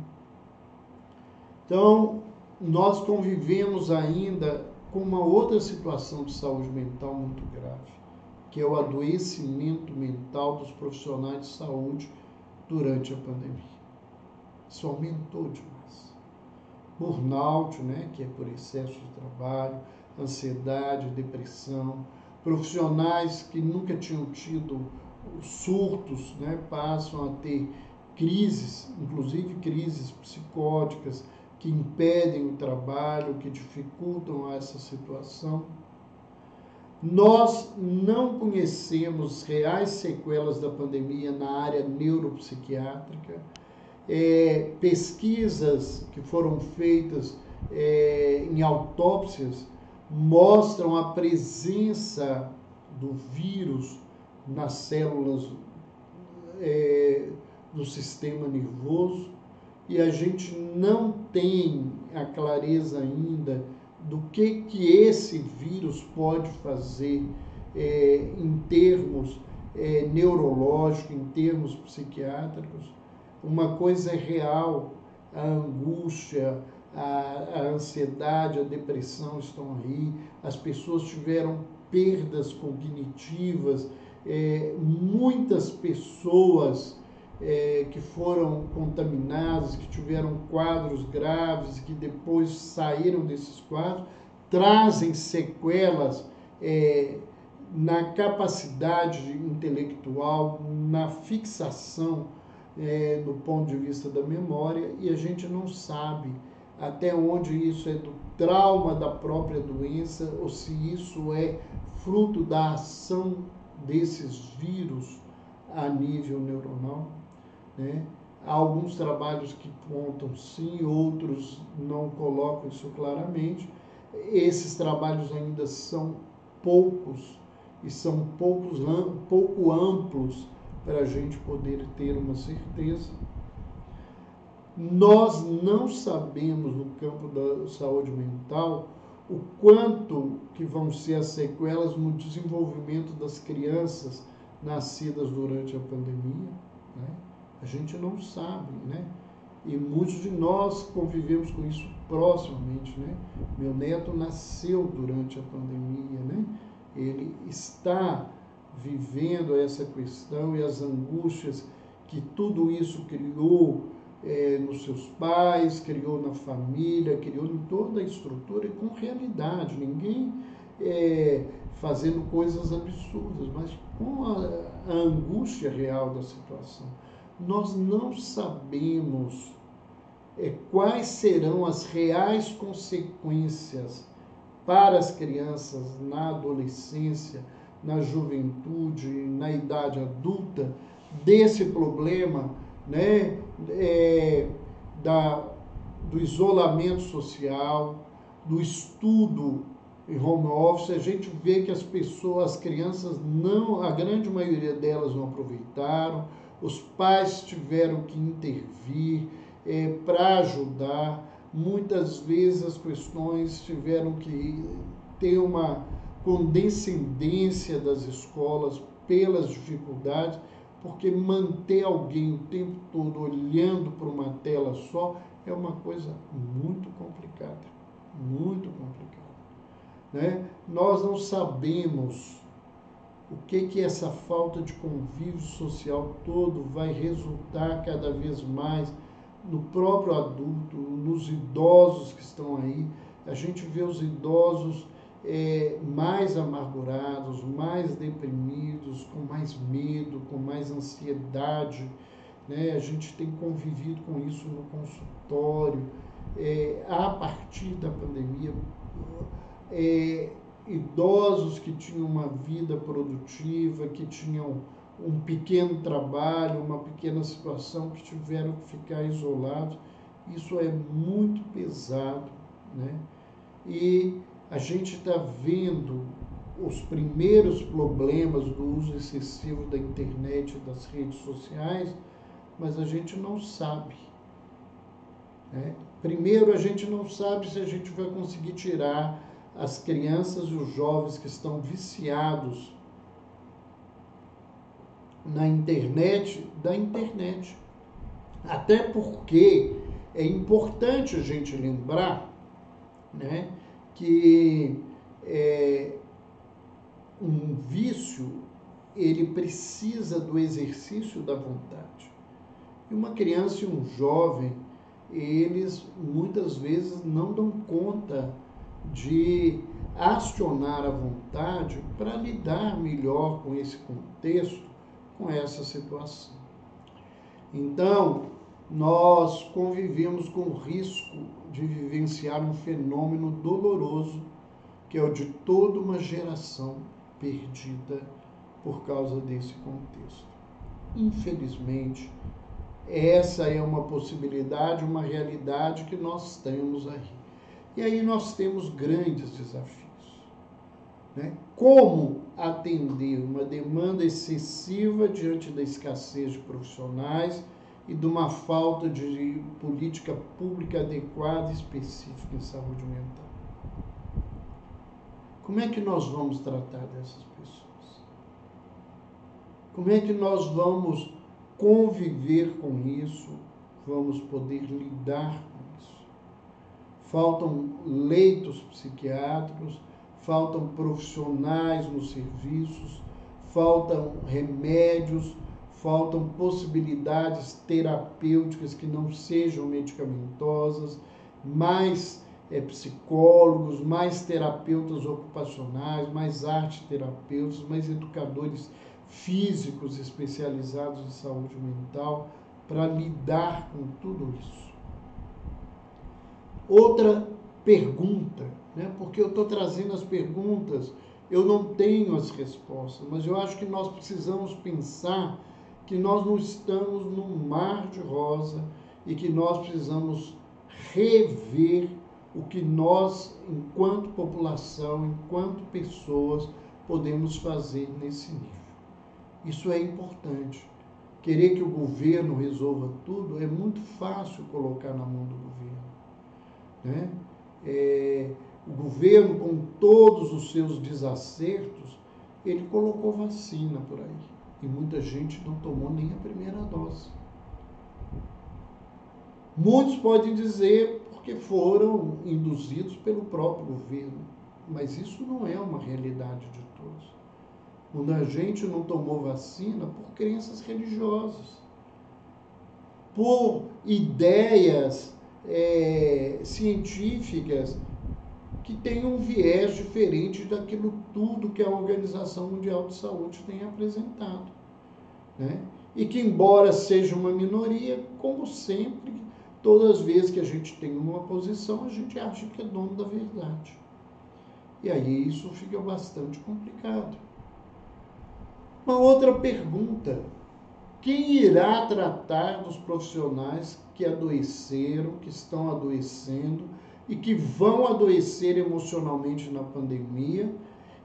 Então, nós convivemos ainda com uma outra situação de saúde mental muito grave, que é o adoecimento mental dos profissionais de saúde durante a pandemia. Isso aumentou demais. Burnout, né, que é por excesso de trabalho, ansiedade, depressão, profissionais que nunca tinham tido surtos, né, passam a ter crises, inclusive crises psicóticas, que impedem o trabalho, que dificultam essa situação. Nós não conhecemos reais sequelas da pandemia na área neuropsiquiátrica. Pesquisas que foram feitas em autópsias mostram a presença do vírus nas células do sistema nervoso, e a gente não tem a clareza ainda do que esse vírus pode fazer em termos neurológicos, em termos psiquiátricos. Uma coisa é real, a angústia, a ansiedade, a depressão estão aí, as pessoas tiveram perdas cognitivas, muitas pessoas que foram contaminadas, que tiveram quadros graves, que depois saíram desses quadros, trazem sequelas na capacidade intelectual, na fixação do ponto de vista da memória, e a gente não sabe até onde isso é do trauma da própria doença ou se isso é fruto da ação desses vírus a nível neuronal, né? Há alguns trabalhos que contam sim, outros não colocam isso claramente. Esses trabalhos ainda são poucos e são pouco amplos para a gente poder ter uma certeza. Nós não sabemos no campo da saúde mental o quanto que vão ser as sequelas no desenvolvimento das crianças nascidas durante a pandemia, né? A gente não sabe, né? E muitos de nós convivemos com isso proximamente, né? Meu neto nasceu durante a pandemia, né? Ele está vivendo essa questão e as angústias que tudo isso criou nos seus pais, criou na família, criou em toda a estrutura e com realidade. Ninguém fazendo coisas absurdas, mas com a angústia real da situação. Nós não sabemos quais serão as reais consequências para as crianças na adolescência, na juventude, na idade adulta, desse problema, né, do isolamento social, do estudo em home office. A gente vê que as crianças não, a grande maioria delas não aproveitaram, os pais tiveram que intervir para ajudar. Muitas vezes as questões tiveram que ter uma condescendência das escolas pelas dificuldades, porque manter alguém o tempo todo olhando para uma tela só é uma coisa muito complicada, né? Nós não sabemos o que essa falta de convívio social todo vai resultar cada vez mais no próprio adulto, nos idosos que estão aí. A gente vê os idosos mais amargurados, mais deprimidos, com mais medo, com mais ansiedade, né? A gente tem convivido com isso no consultório. A partir da pandemia, idosos que tinham uma vida produtiva, que tinham um pequeno trabalho, uma pequena situação, que tiveram que ficar isolados. Isso é muito pesado, né? E a gente está vendo os primeiros problemas do uso excessivo da internet e das redes sociais, mas a gente não sabe, né? Primeiro, a gente não sabe se a gente vai conseguir tirar as crianças e os jovens que estão viciados na internet, da internet. Até porque é importante a gente lembrar, né, que um vício, ele precisa do exercício da vontade. E uma criança e um jovem, eles muitas vezes não dão conta de acionar a vontade para lidar melhor com esse contexto, com essa situação. Então, nós convivemos com o risco de vivenciar um fenômeno doloroso, que é o de toda uma geração perdida por causa desse contexto. Infelizmente, essa é uma possibilidade, uma realidade que nós temos aí. E aí nós temos grandes desafios, né? Como atender uma demanda excessiva diante da escassez de profissionais e de uma falta de política pública adequada e específica em saúde mental? Como é que nós vamos tratar dessas pessoas? Como é que nós vamos conviver com isso? Vamos poder lidar com isso? Faltam leitos psiquiátricos, faltam profissionais nos serviços, faltam remédios, faltam possibilidades terapêuticas que não sejam medicamentosas, mais psicólogos, mais terapeutas ocupacionais, mais arte-terapeutas, mais educadores físicos especializados em saúde mental para lidar com tudo isso. Outra pergunta, né? Porque eu estou trazendo as perguntas, eu não tenho as respostas, mas eu acho que nós precisamos pensar que nós não estamos num mar de rosa e que nós precisamos rever o que nós, enquanto população, enquanto pessoas, podemos fazer nesse nível. Isso é importante. Querer que o governo resolva tudo é muito fácil colocar na mão do governo, né? O governo, com todos os seus desacertos, ele colocou vacina por aí. E muita gente não tomou nem a primeira dose. Muitos podem dizer porque foram induzidos pelo próprio governo, mas isso não é uma realidade de todos. Muita gente não tomou vacina por crenças religiosas, por ideias científicas que têm um viés diferente daquilo tudo que a Organização Mundial de Saúde tem apresentado, né? E que, embora seja uma minoria, como sempre, todas as vezes que a gente tem uma posição, a gente acha que é dono da verdade. E aí isso fica bastante complicado. Uma outra pergunta: quem irá tratar dos profissionais que adoeceram, que estão adoecendo e que vão adoecer emocionalmente na pandemia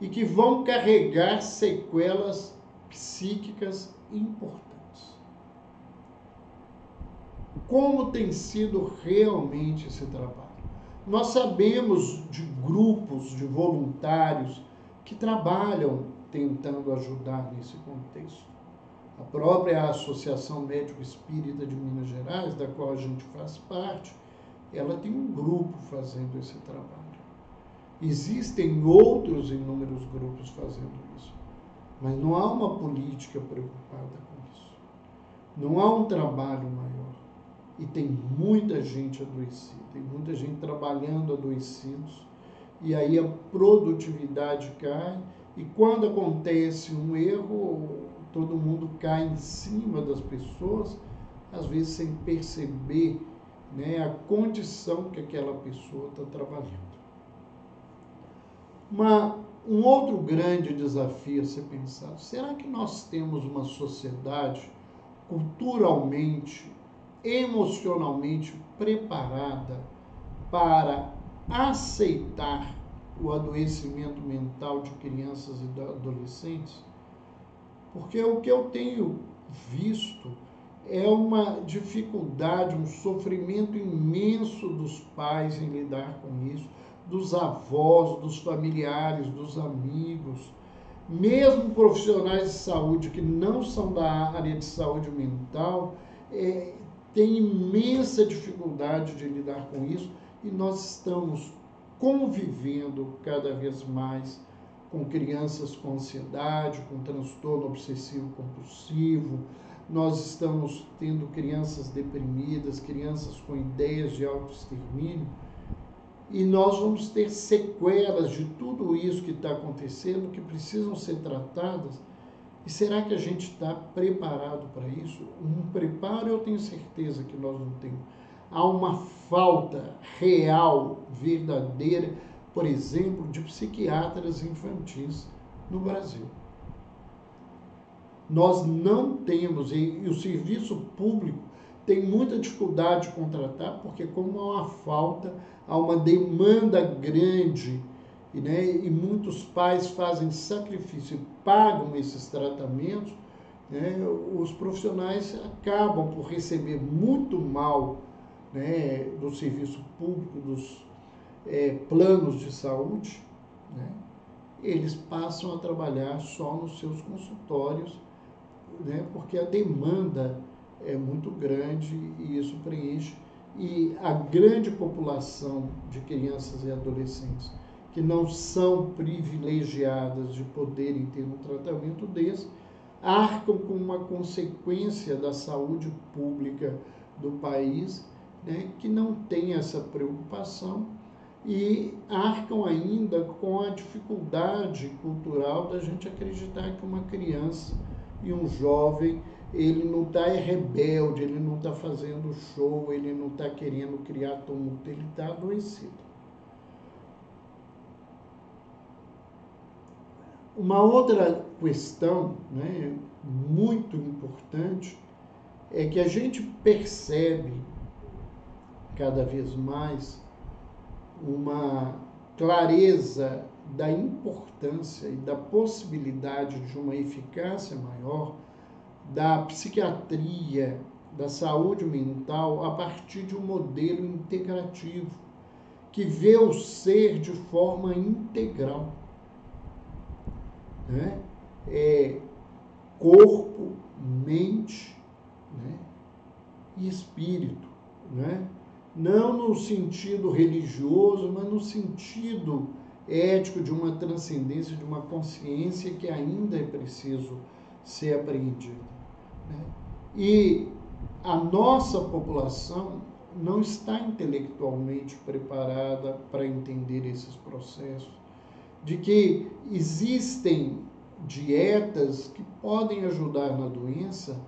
e que vão carregar sequelas psíquicas importantes? Como tem sido realmente esse trabalho? Nós sabemos de grupos de voluntários que trabalham tentando ajudar nesse contexto. A própria Associação Médico Espírita de Minas Gerais, da qual a gente faz parte, ela tem um grupo fazendo esse trabalho. Existem outros inúmeros grupos fazendo isso, mas não há uma política preocupada com isso. Não há um trabalho maior. E tem muita gente adoecida, tem muita gente trabalhando adoecidos, e aí a produtividade cai, e quando acontece um erro, todo mundo cai em cima das pessoas, às vezes sem perceber, né, a condição que aquela pessoa está trabalhando. Um outro grande desafio a ser pensado: será que nós temos uma sociedade culturalmente, emocionalmente preparada para aceitar o adoecimento mental de crianças e adolescentes? Porque o que eu tenho visto é uma dificuldade, um sofrimento imenso dos pais em lidar com isso, dos avós, dos familiares, dos amigos, mesmo profissionais de saúde que não são da área de saúde mental, têm imensa dificuldade de lidar com isso, e nós estamos convivendo cada vez mais com crianças com ansiedade, com transtorno obsessivo compulsivo, nós estamos tendo crianças deprimidas, crianças com ideias de autoextermínio, e nós vamos ter sequelas de tudo isso que está acontecendo, que precisam ser tratadas. E será que a gente está preparado para isso? Um preparo eu tenho certeza que nós não temos. Há uma falta real, verdadeira, por exemplo, de psiquiatras infantis no Brasil. Nós não temos, e o serviço público tem muita dificuldade de contratar, porque como há uma falta, há uma demanda grande, né, e muitos pais fazem sacrifício e pagam esses tratamentos, né, os profissionais acabam por receber muito mal, né, do serviço público, dos planos de saúde, né, eles passam a trabalhar só nos seus consultórios, né, porque a demanda é muito grande e isso preenche. E a grande população de crianças e adolescentes que não são privilegiadas de poderem ter um tratamento desse, arcam com uma consequência da saúde pública do país, né, que não tem essa preocupação, e arcam ainda com a dificuldade cultural da gente acreditar que uma criança e um jovem, ele não está rebelde, ele não está fazendo show, ele não está querendo criar tumulto, ele está adoecido. Uma outra questão, né, muito importante, é que a gente percebe cada vez mais uma clareza da importância e da possibilidade de uma eficácia maior da psiquiatria, da saúde mental, a partir de um modelo integrativo, que vê o ser de forma integral, né? Corpo, mente, né, e espírito, né? Não no sentido religioso, mas no sentido ético de uma transcendência, de uma consciência que ainda é preciso ser apreendida, né? E a nossa população não está intelectualmente preparada para entender esses processos, de que existem dietas que podem ajudar na doença,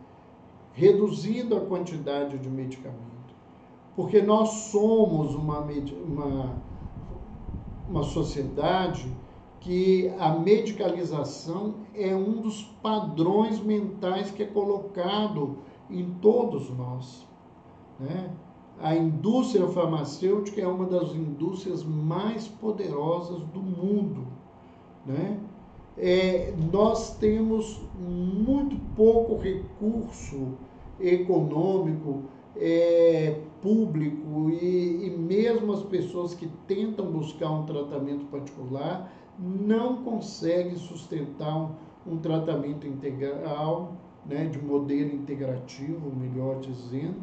reduzindo a quantidade de medicamento. Porque nós somos uma sociedade que a medicalização é um dos padrões mentais que é colocado em todos nós, né? A indústria farmacêutica é uma das indústrias mais poderosas do mundo, né? Nós temos muito pouco recurso econômico, público, e mesmo as pessoas que tentam buscar um tratamento particular não conseguem sustentar um tratamento integral, né, de modelo integrativo, melhor dizendo,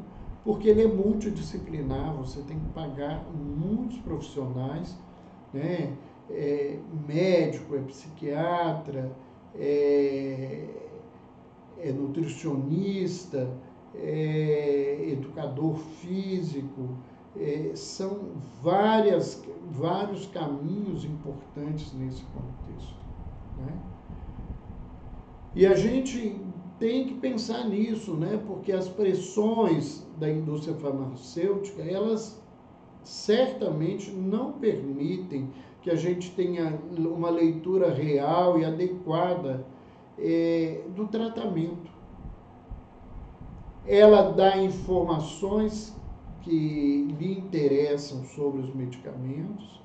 porque ele é multidisciplinar, você tem que pagar muitos profissionais, né? Médico, psiquiatra, nutricionista, educador físico, São vários caminhos importantes nesse contexto, né? E a gente tem que pensar nisso, né? Porque as pressões da indústria farmacêutica, elas certamente não permitem que a gente tenha uma leitura real e adequada do tratamento. Ela dá informações que lhe interessam sobre os medicamentos,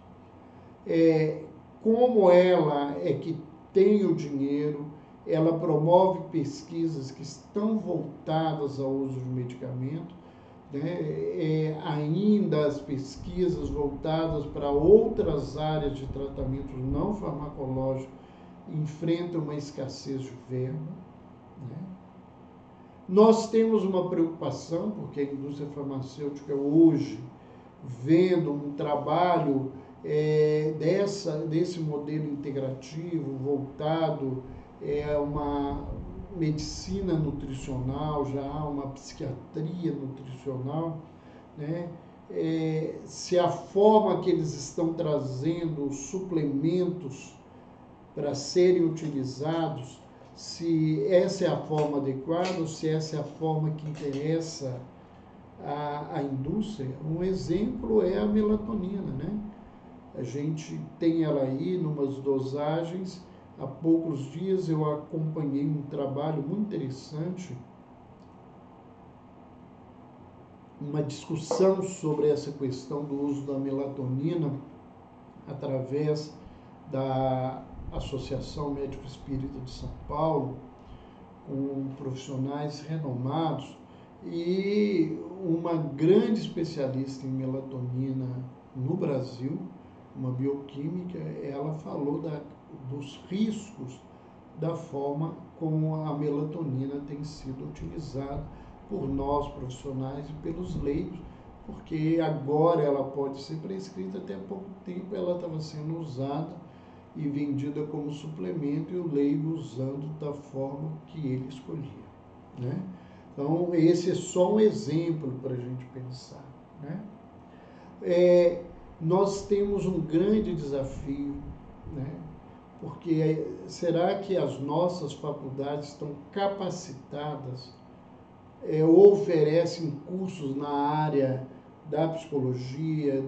como ela é que tem o dinheiro, ela promove pesquisas que estão voltadas ao uso de medicamento, né? Ainda as pesquisas voltadas para outras áreas de tratamento não farmacológico enfrentam uma escassez de verba, né? Nós temos uma preocupação, porque a indústria farmacêutica hoje, vendo um trabalho desse modelo integrativo, voltado a uma medicina nutricional, já há uma psiquiatria nutricional, né? Se a forma que eles estão trazendo suplementos para serem utilizados, se essa é a forma adequada ou se essa é a forma que interessa a indústria. Um exemplo é a melatonina, né? A gente tem ela aí em umas dosagens. Há poucos dias eu acompanhei um trabalho muito interessante, uma discussão sobre essa questão do uso da melatonina através da Associação Médico Espírita de São Paulo, com profissionais renomados, e uma grande especialista em melatonina no Brasil, uma bioquímica, ela falou dos riscos da forma como a melatonina tem sido utilizada por nós profissionais e pelos leigos, porque agora ela pode ser prescrita, até há pouco tempo ela estava sendo usada e vendida como suplemento e o leigo usando da forma que ele escolhia, né? Então, esse é só um exemplo para a gente pensar, né? Nós temos um grande desafio, né? Porque será que as nossas faculdades estão capacitadas ou oferecem cursos na área da psicologia,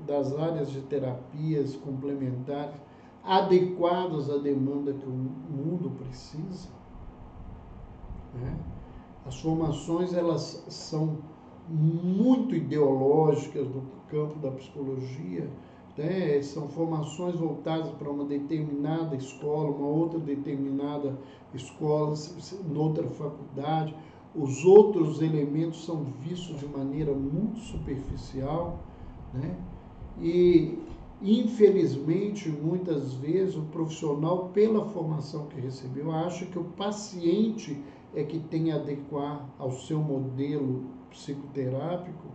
das áreas de terapias complementares adequadas à demanda que o mundo precisa, né? As formações, elas são muito ideológicas do campo da psicologia, né? São formações voltadas para uma determinada escola, uma outra determinada escola, noutra faculdade. Os outros elementos são vistos de maneira muito superficial, né? E, infelizmente, muitas vezes o profissional, pela formação que recebeu, acha que o paciente é que tem que adequar ao seu modelo psicoterápico,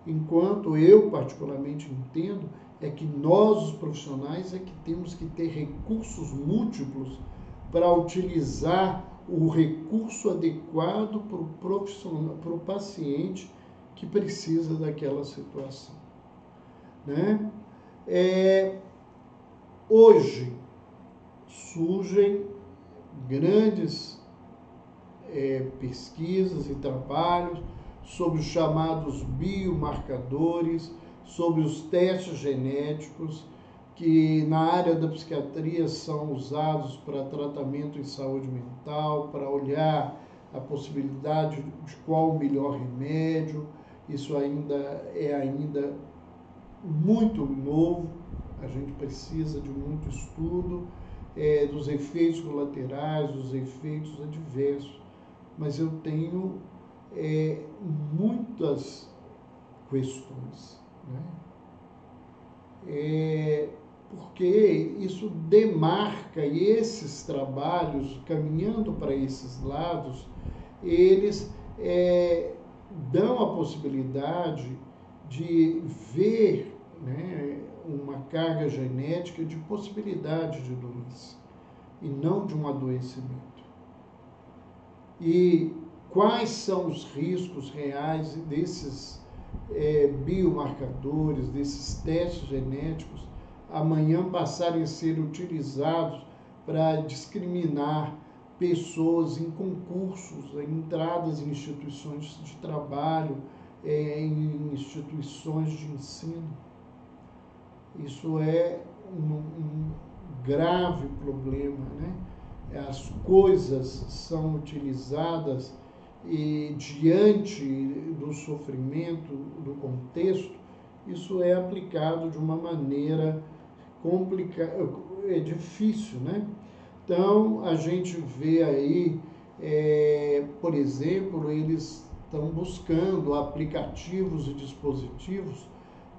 enquanto eu particularmente entendo que nós, os profissionais, é que temos que ter recursos múltiplos para utilizar o recurso adequado para o profissional, para o paciente que precisa daquela situação, né? Hoje surgem grandes pesquisas e trabalhos sobre os chamados biomarcadores, sobre os testes genéticos, que na área da psiquiatria são usados para tratamento em saúde mental, para olhar a possibilidade de qual o melhor remédio. Isso ainda muito novo, a gente precisa de muito estudo dos efeitos colaterais, dos efeitos adversos, mas eu tenho muitas questões, né? Porque isso demarca, e esses trabalhos, caminhando para esses lados, eles dão a possibilidade de ver, né, uma carga genética de possibilidade de doença, e não de um adoecimento. E quais são os riscos reais desses biomarcadores, desses testes genéticos, amanhã passarem a ser utilizados para discriminar pessoas em concursos, em entradas em instituições de trabalho, em instituições de ensino. Isso é um grave problema, né? As coisas são utilizadas e, diante do sofrimento, do contexto, isso é aplicado de uma maneira complicada, é difícil, né? Então, a gente vê aí, por exemplo, eles estão buscando aplicativos e dispositivos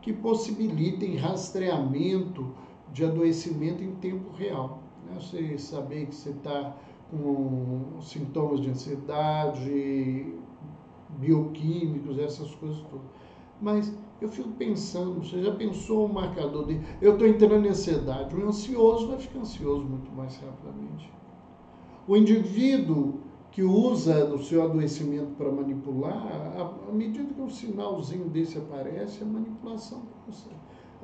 que possibilitem rastreamento de adoecimento em tempo real. Né? Você saber que você está com sintomas de ansiedade, bioquímicos, essas coisas todas. Mas eu fico pensando, você já pensou o marcador de... Eu estou entrando em ansiedade. O ansioso vai ficar ansioso muito mais rapidamente. O indivíduo que usa o seu adoecimento para manipular, à medida que um sinalzinho desse aparece, a manipulação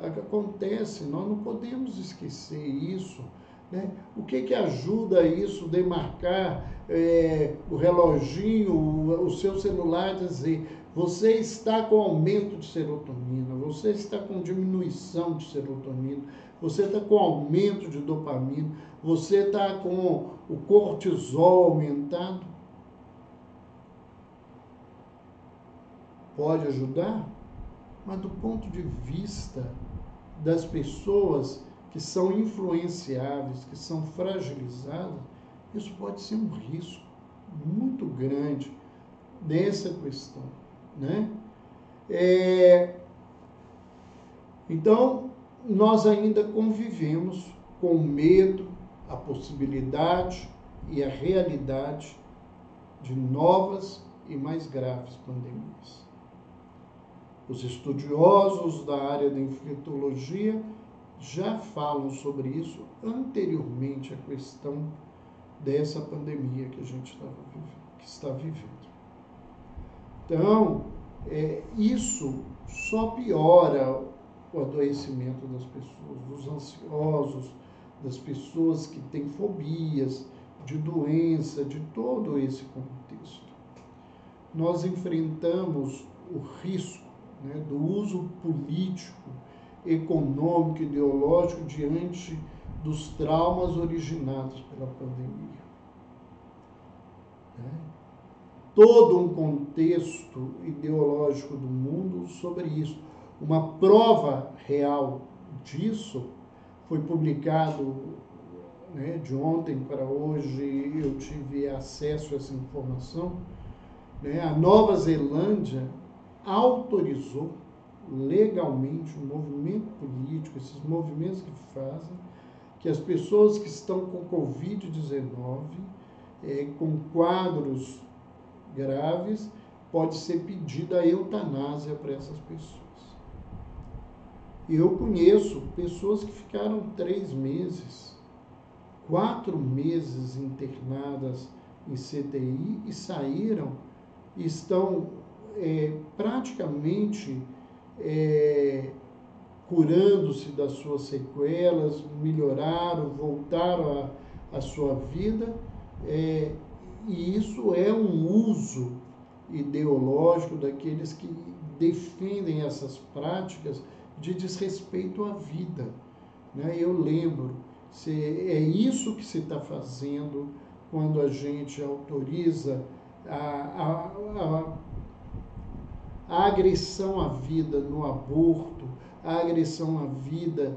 acontece. Nós não podemos esquecer isso. Né? O que ajuda isso, demarcar o reloginho, o seu celular, dizer: você está com aumento de serotonina, você está com diminuição de serotonina, você está com aumento de dopamina, você está com o cortisol aumentado. Pode ajudar, mas do ponto de vista das pessoas que são influenciáveis, que são fragilizadas, isso pode ser um risco muito grande dessa questão, né? Então, nós ainda convivemos com o medo, a possibilidade e a realidade de novas e mais graves pandemias. Os estudiosos da área da infectologia já falam sobre isso anteriormente à questão dessa pandemia que a gente está vivendo. Então, isso só piora o adoecimento das pessoas, dos ansiosos, das pessoas que têm fobias, de doença, de todo esse contexto. Nós enfrentamos o risco, né, do uso político, econômico, ideológico diante dos traumas originados pela pandemia. Né? Todo um contexto ideológico do mundo sobre isso. Uma prova real disso foi publicado, né, de ontem para hoje, eu tive acesso a essa informação, né? A Nova Zelândia autorizou legalmente um movimento político, esses movimentos que fazem, que as pessoas que estão com Covid-19, com quadros graves, pode ser pedida a eutanásia para essas pessoas. Eu conheço pessoas que ficaram 3 meses, 4 meses internadas em CTI e saíram, e estão praticamente curando-se das suas sequelas, melhoraram, voltaram à sua vida, e isso é um uso ideológico daqueles que defendem essas práticas de desrespeito à vida. Né? Eu lembro, é isso que se está fazendo quando a gente autoriza a agressão à vida no aborto, a agressão à vida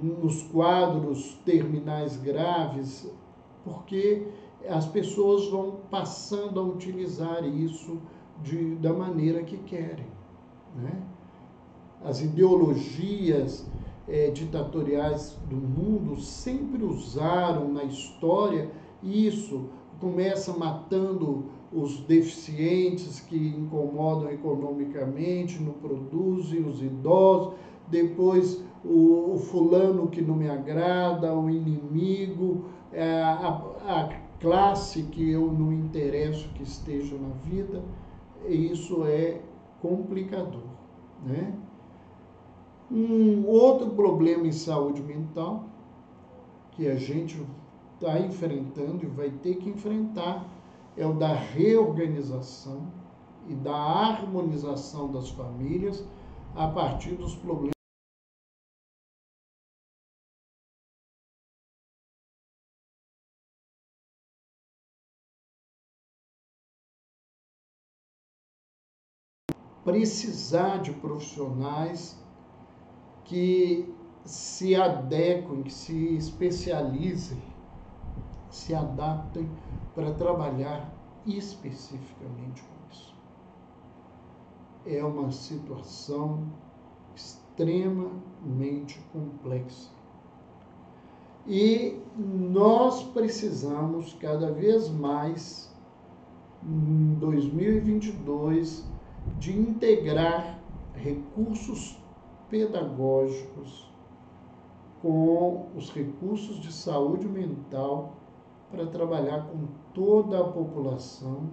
nos quadros terminais graves, porque as pessoas vão passando a utilizar isso da maneira que querem. Né? As ideologias ditatoriais do mundo sempre usaram na história isso. Começa matando os deficientes que incomodam economicamente, não produzem, os idosos, depois o fulano que não me agrada, o inimigo, a classe que eu não interesso que esteja na vida. Isso é complicador, né? Um outro problema em saúde mental que a gente está enfrentando e vai ter que enfrentar é o da reorganização e da harmonização das famílias a partir dos problemas precisar de profissionais que se adequem, que se especializem, se adaptem para trabalhar especificamente com isso. É uma situação extremamente complexa. E nós precisamos cada vez mais, em 2022, de integrar recursos pedagógicos com os recursos de saúde mental para trabalhar com toda a população,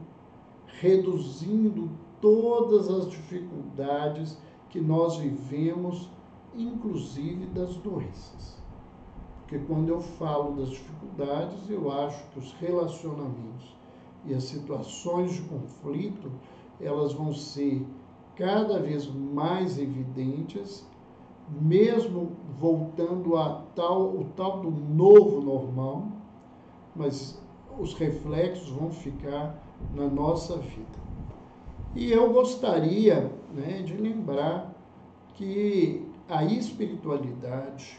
reduzindo todas as dificuldades que nós vivemos, inclusive das doenças. Porque quando eu falo das dificuldades, eu acho que os relacionamentos e as situações de conflito, elas vão ser cada vez mais evidentes, mesmo voltando o tal do novo normal, mas os reflexos vão ficar na nossa vida. E eu gostaria, né, de lembrar que a espiritualidade,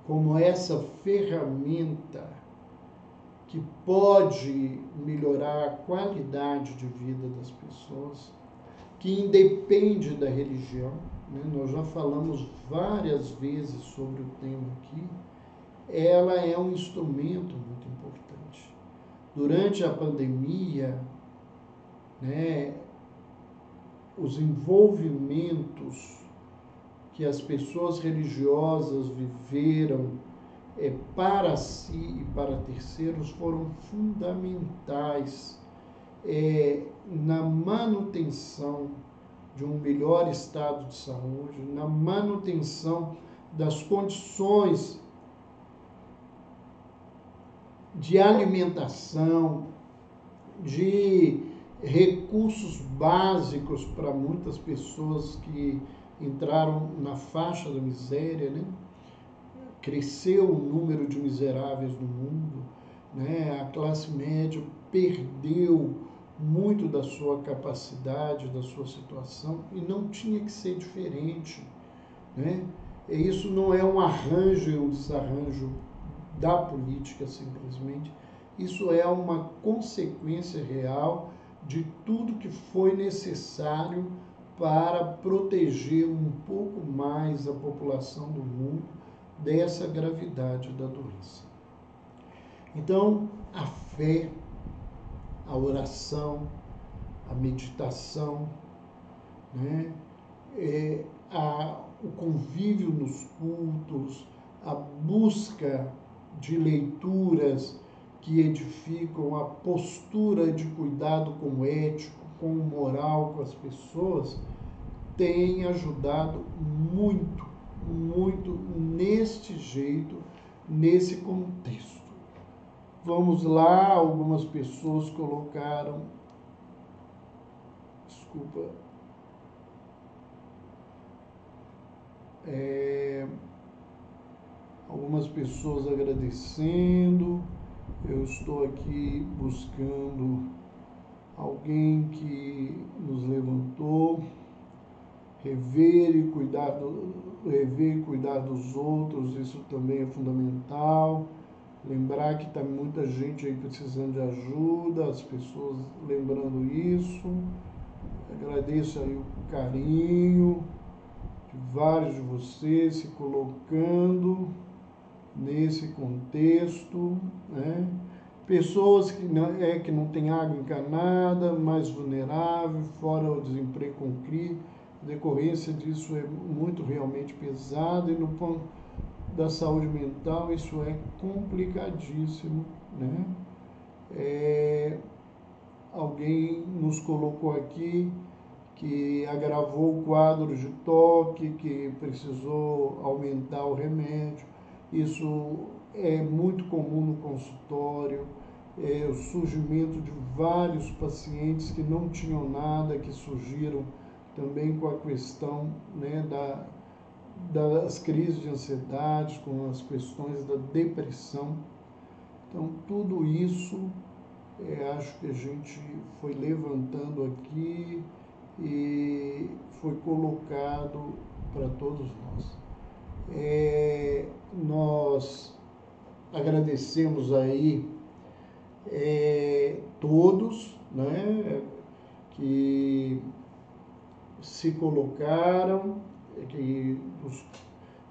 como essa ferramenta que pode melhorar a qualidade de vida das pessoas, que independe da religião, né? Nós já falamos várias vezes sobre o tema aqui, ela é um instrumento muito importante. Durante a pandemia, né, os envolvimentos que as pessoas religiosas viveram para si e para terceiros foram fundamentais na manutenção de um melhor estado de saúde, na manutenção das condições de alimentação, de recursos básicos para muitas pessoas que entraram na faixa da miséria, né? Cresceu o número de miseráveis no mundo, né? A classe média perdeu muito da sua capacidade, da sua situação, e não tinha que ser diferente, né? E isso não é um arranjo e um desarranjo da política, simplesmente. Isso é uma consequência real de tudo que foi necessário para proteger um pouco mais a população do mundo dessa gravidade da doença. Então, a fé, a oração, a meditação, né? O convívio nos cultos, a busca de leituras que edificam, a postura de cuidado com o ético, com o moral, com as pessoas, tem ajudado muito, muito neste jeito, nesse contexto. Vamos lá, algumas pessoas colocaram, algumas pessoas agradecendo. Eu estou aqui buscando alguém que nos levantou. Rever e cuidar dos outros, isso também é fundamental. Lembrar que está muita gente aí precisando de ajuda, as pessoas lembrando isso. Agradeço aí o carinho de vários de vocês se colocando nesse contexto, né? Pessoas que não têm água encanada, mais vulnerável, fora o desemprego com CRI, a decorrência disso é muito realmente pesada, e no ponto da saúde mental isso é complicadíssimo, né? Alguém nos colocou aqui que agravou o quadro de toque, que precisou aumentar o remédio. Isso é muito comum no consultório, o surgimento de vários pacientes que não tinham nada, que surgiram também com a questão, né, das crises de ansiedade, com as questões da depressão. Então, tudo isso, acho que a gente foi levantando aqui e foi colocado para todos nós. Nós agradecemos aí todos, né, que se colocaram, que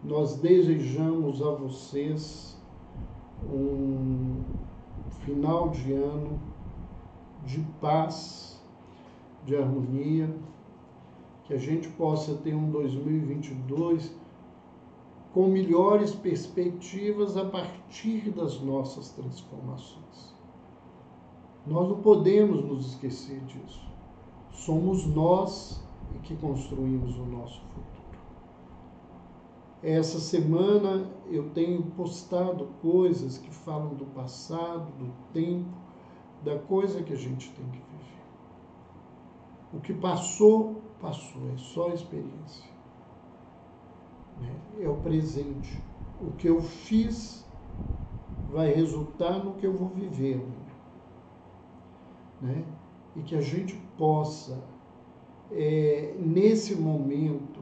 nós desejamos a vocês um final de ano de paz, de harmonia, que a gente possa ter um 2022 com melhores perspectivas a partir das nossas transformações. Nós não podemos nos esquecer disso. Somos nós que construímos o nosso futuro. Essa semana eu tenho postado coisas que falam do passado, do tempo, da coisa que a gente tem que viver. O que passou, passou, é só experiência. É o presente. O que eu fiz vai resultar no que eu vou viver amanhã. Né? E que a gente possa, nesse momento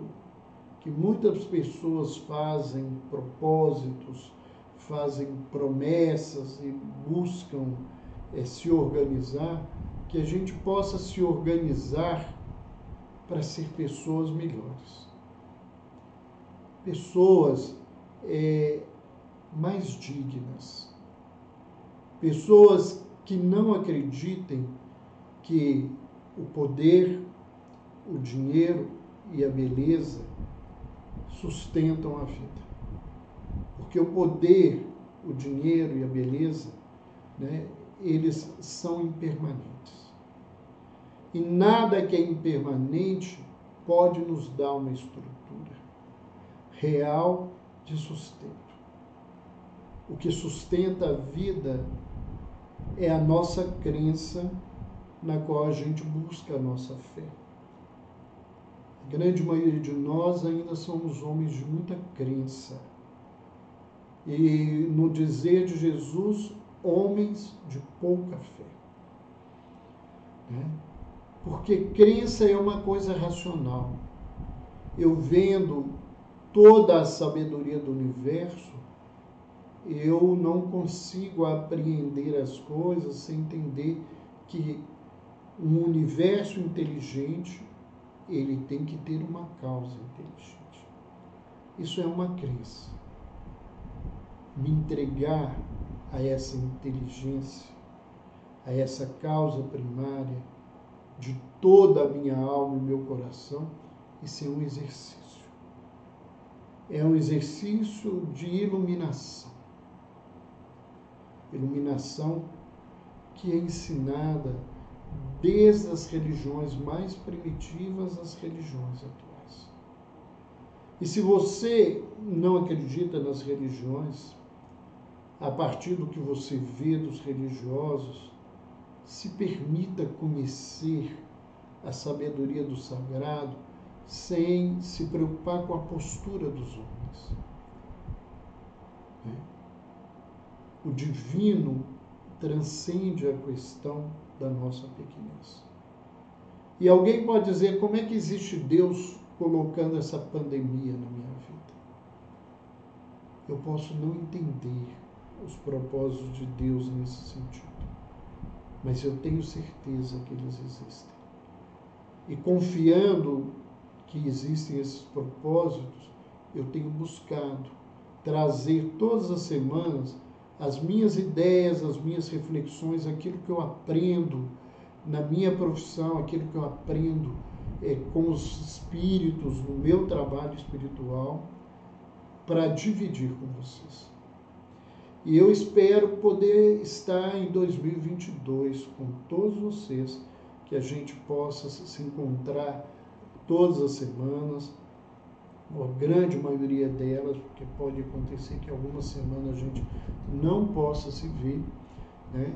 que muitas pessoas fazem propósitos, fazem promessas e buscam se organizar, que a gente possa se organizar para ser pessoas melhores. Pessoas mais dignas. Pessoas que não acreditem que o poder, o dinheiro e a beleza sustentam a vida. Porque o poder, o dinheiro e a beleza, né, eles são impermanentes. E nada que é impermanente pode nos dar uma estrutura real de sustento. O que sustenta a vida é a nossa crença, na qual a gente busca a nossa fé. A grande maioria de nós ainda somos homens de muita crença. E no dizer de Jesus, homens de pouca fé. Né? Porque crença é uma coisa racional. Eu vendo toda a sabedoria do universo, eu não consigo apreender as coisas sem entender que um universo inteligente, ele tem que ter uma causa inteligente. Isso é uma crença. Me entregar a essa inteligência, a essa causa primária de toda a minha alma e meu coração, isso é um exercício. É um exercício de iluminação. Iluminação que é ensinada desde as religiões mais primitivas às religiões atuais. E se você não acredita nas religiões, a partir do que você vê dos religiosos, se permita conhecer a sabedoria do sagrado sem se preocupar com a postura dos homens. O divino transcende a questão da nossa pequenez. E alguém pode dizer, como é que existe Deus colocando essa pandemia na minha vida? Eu posso não entender os propósitos de Deus nesse sentido, mas eu tenho certeza que eles existem. E confiando que existem esses propósitos, eu tenho buscado trazer todas as semanas as minhas ideias, as minhas reflexões, aquilo que eu aprendo na minha profissão, aquilo que eu aprendo com os espíritos, no meu trabalho espiritual, para dividir com vocês. E eu espero poder estar em 2022 com todos vocês, que a gente possa se encontrar todas as semanas, a grande maioria delas, porque pode acontecer que algumas semanas a gente não possa se ver, né?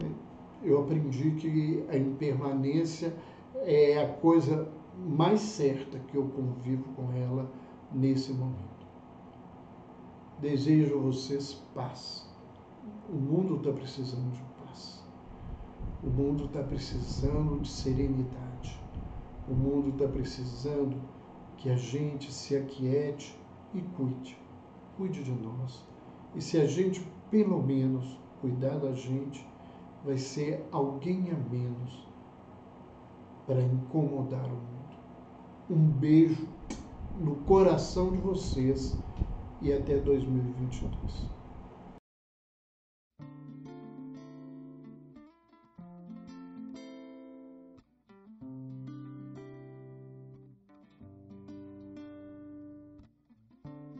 Eu aprendi que a impermanência é a coisa mais certa que eu convivo com ela nesse momento. Desejo a vocês paz. O mundo está precisando de paz. O mundo está precisando de serenidade. O mundo está precisando que a gente se aquiete e cuide. Cuide de nós. E se a gente, pelo menos, cuidar da gente, vai ser alguém a menos para incomodar o mundo. Um beijo no coração de vocês e até 2022.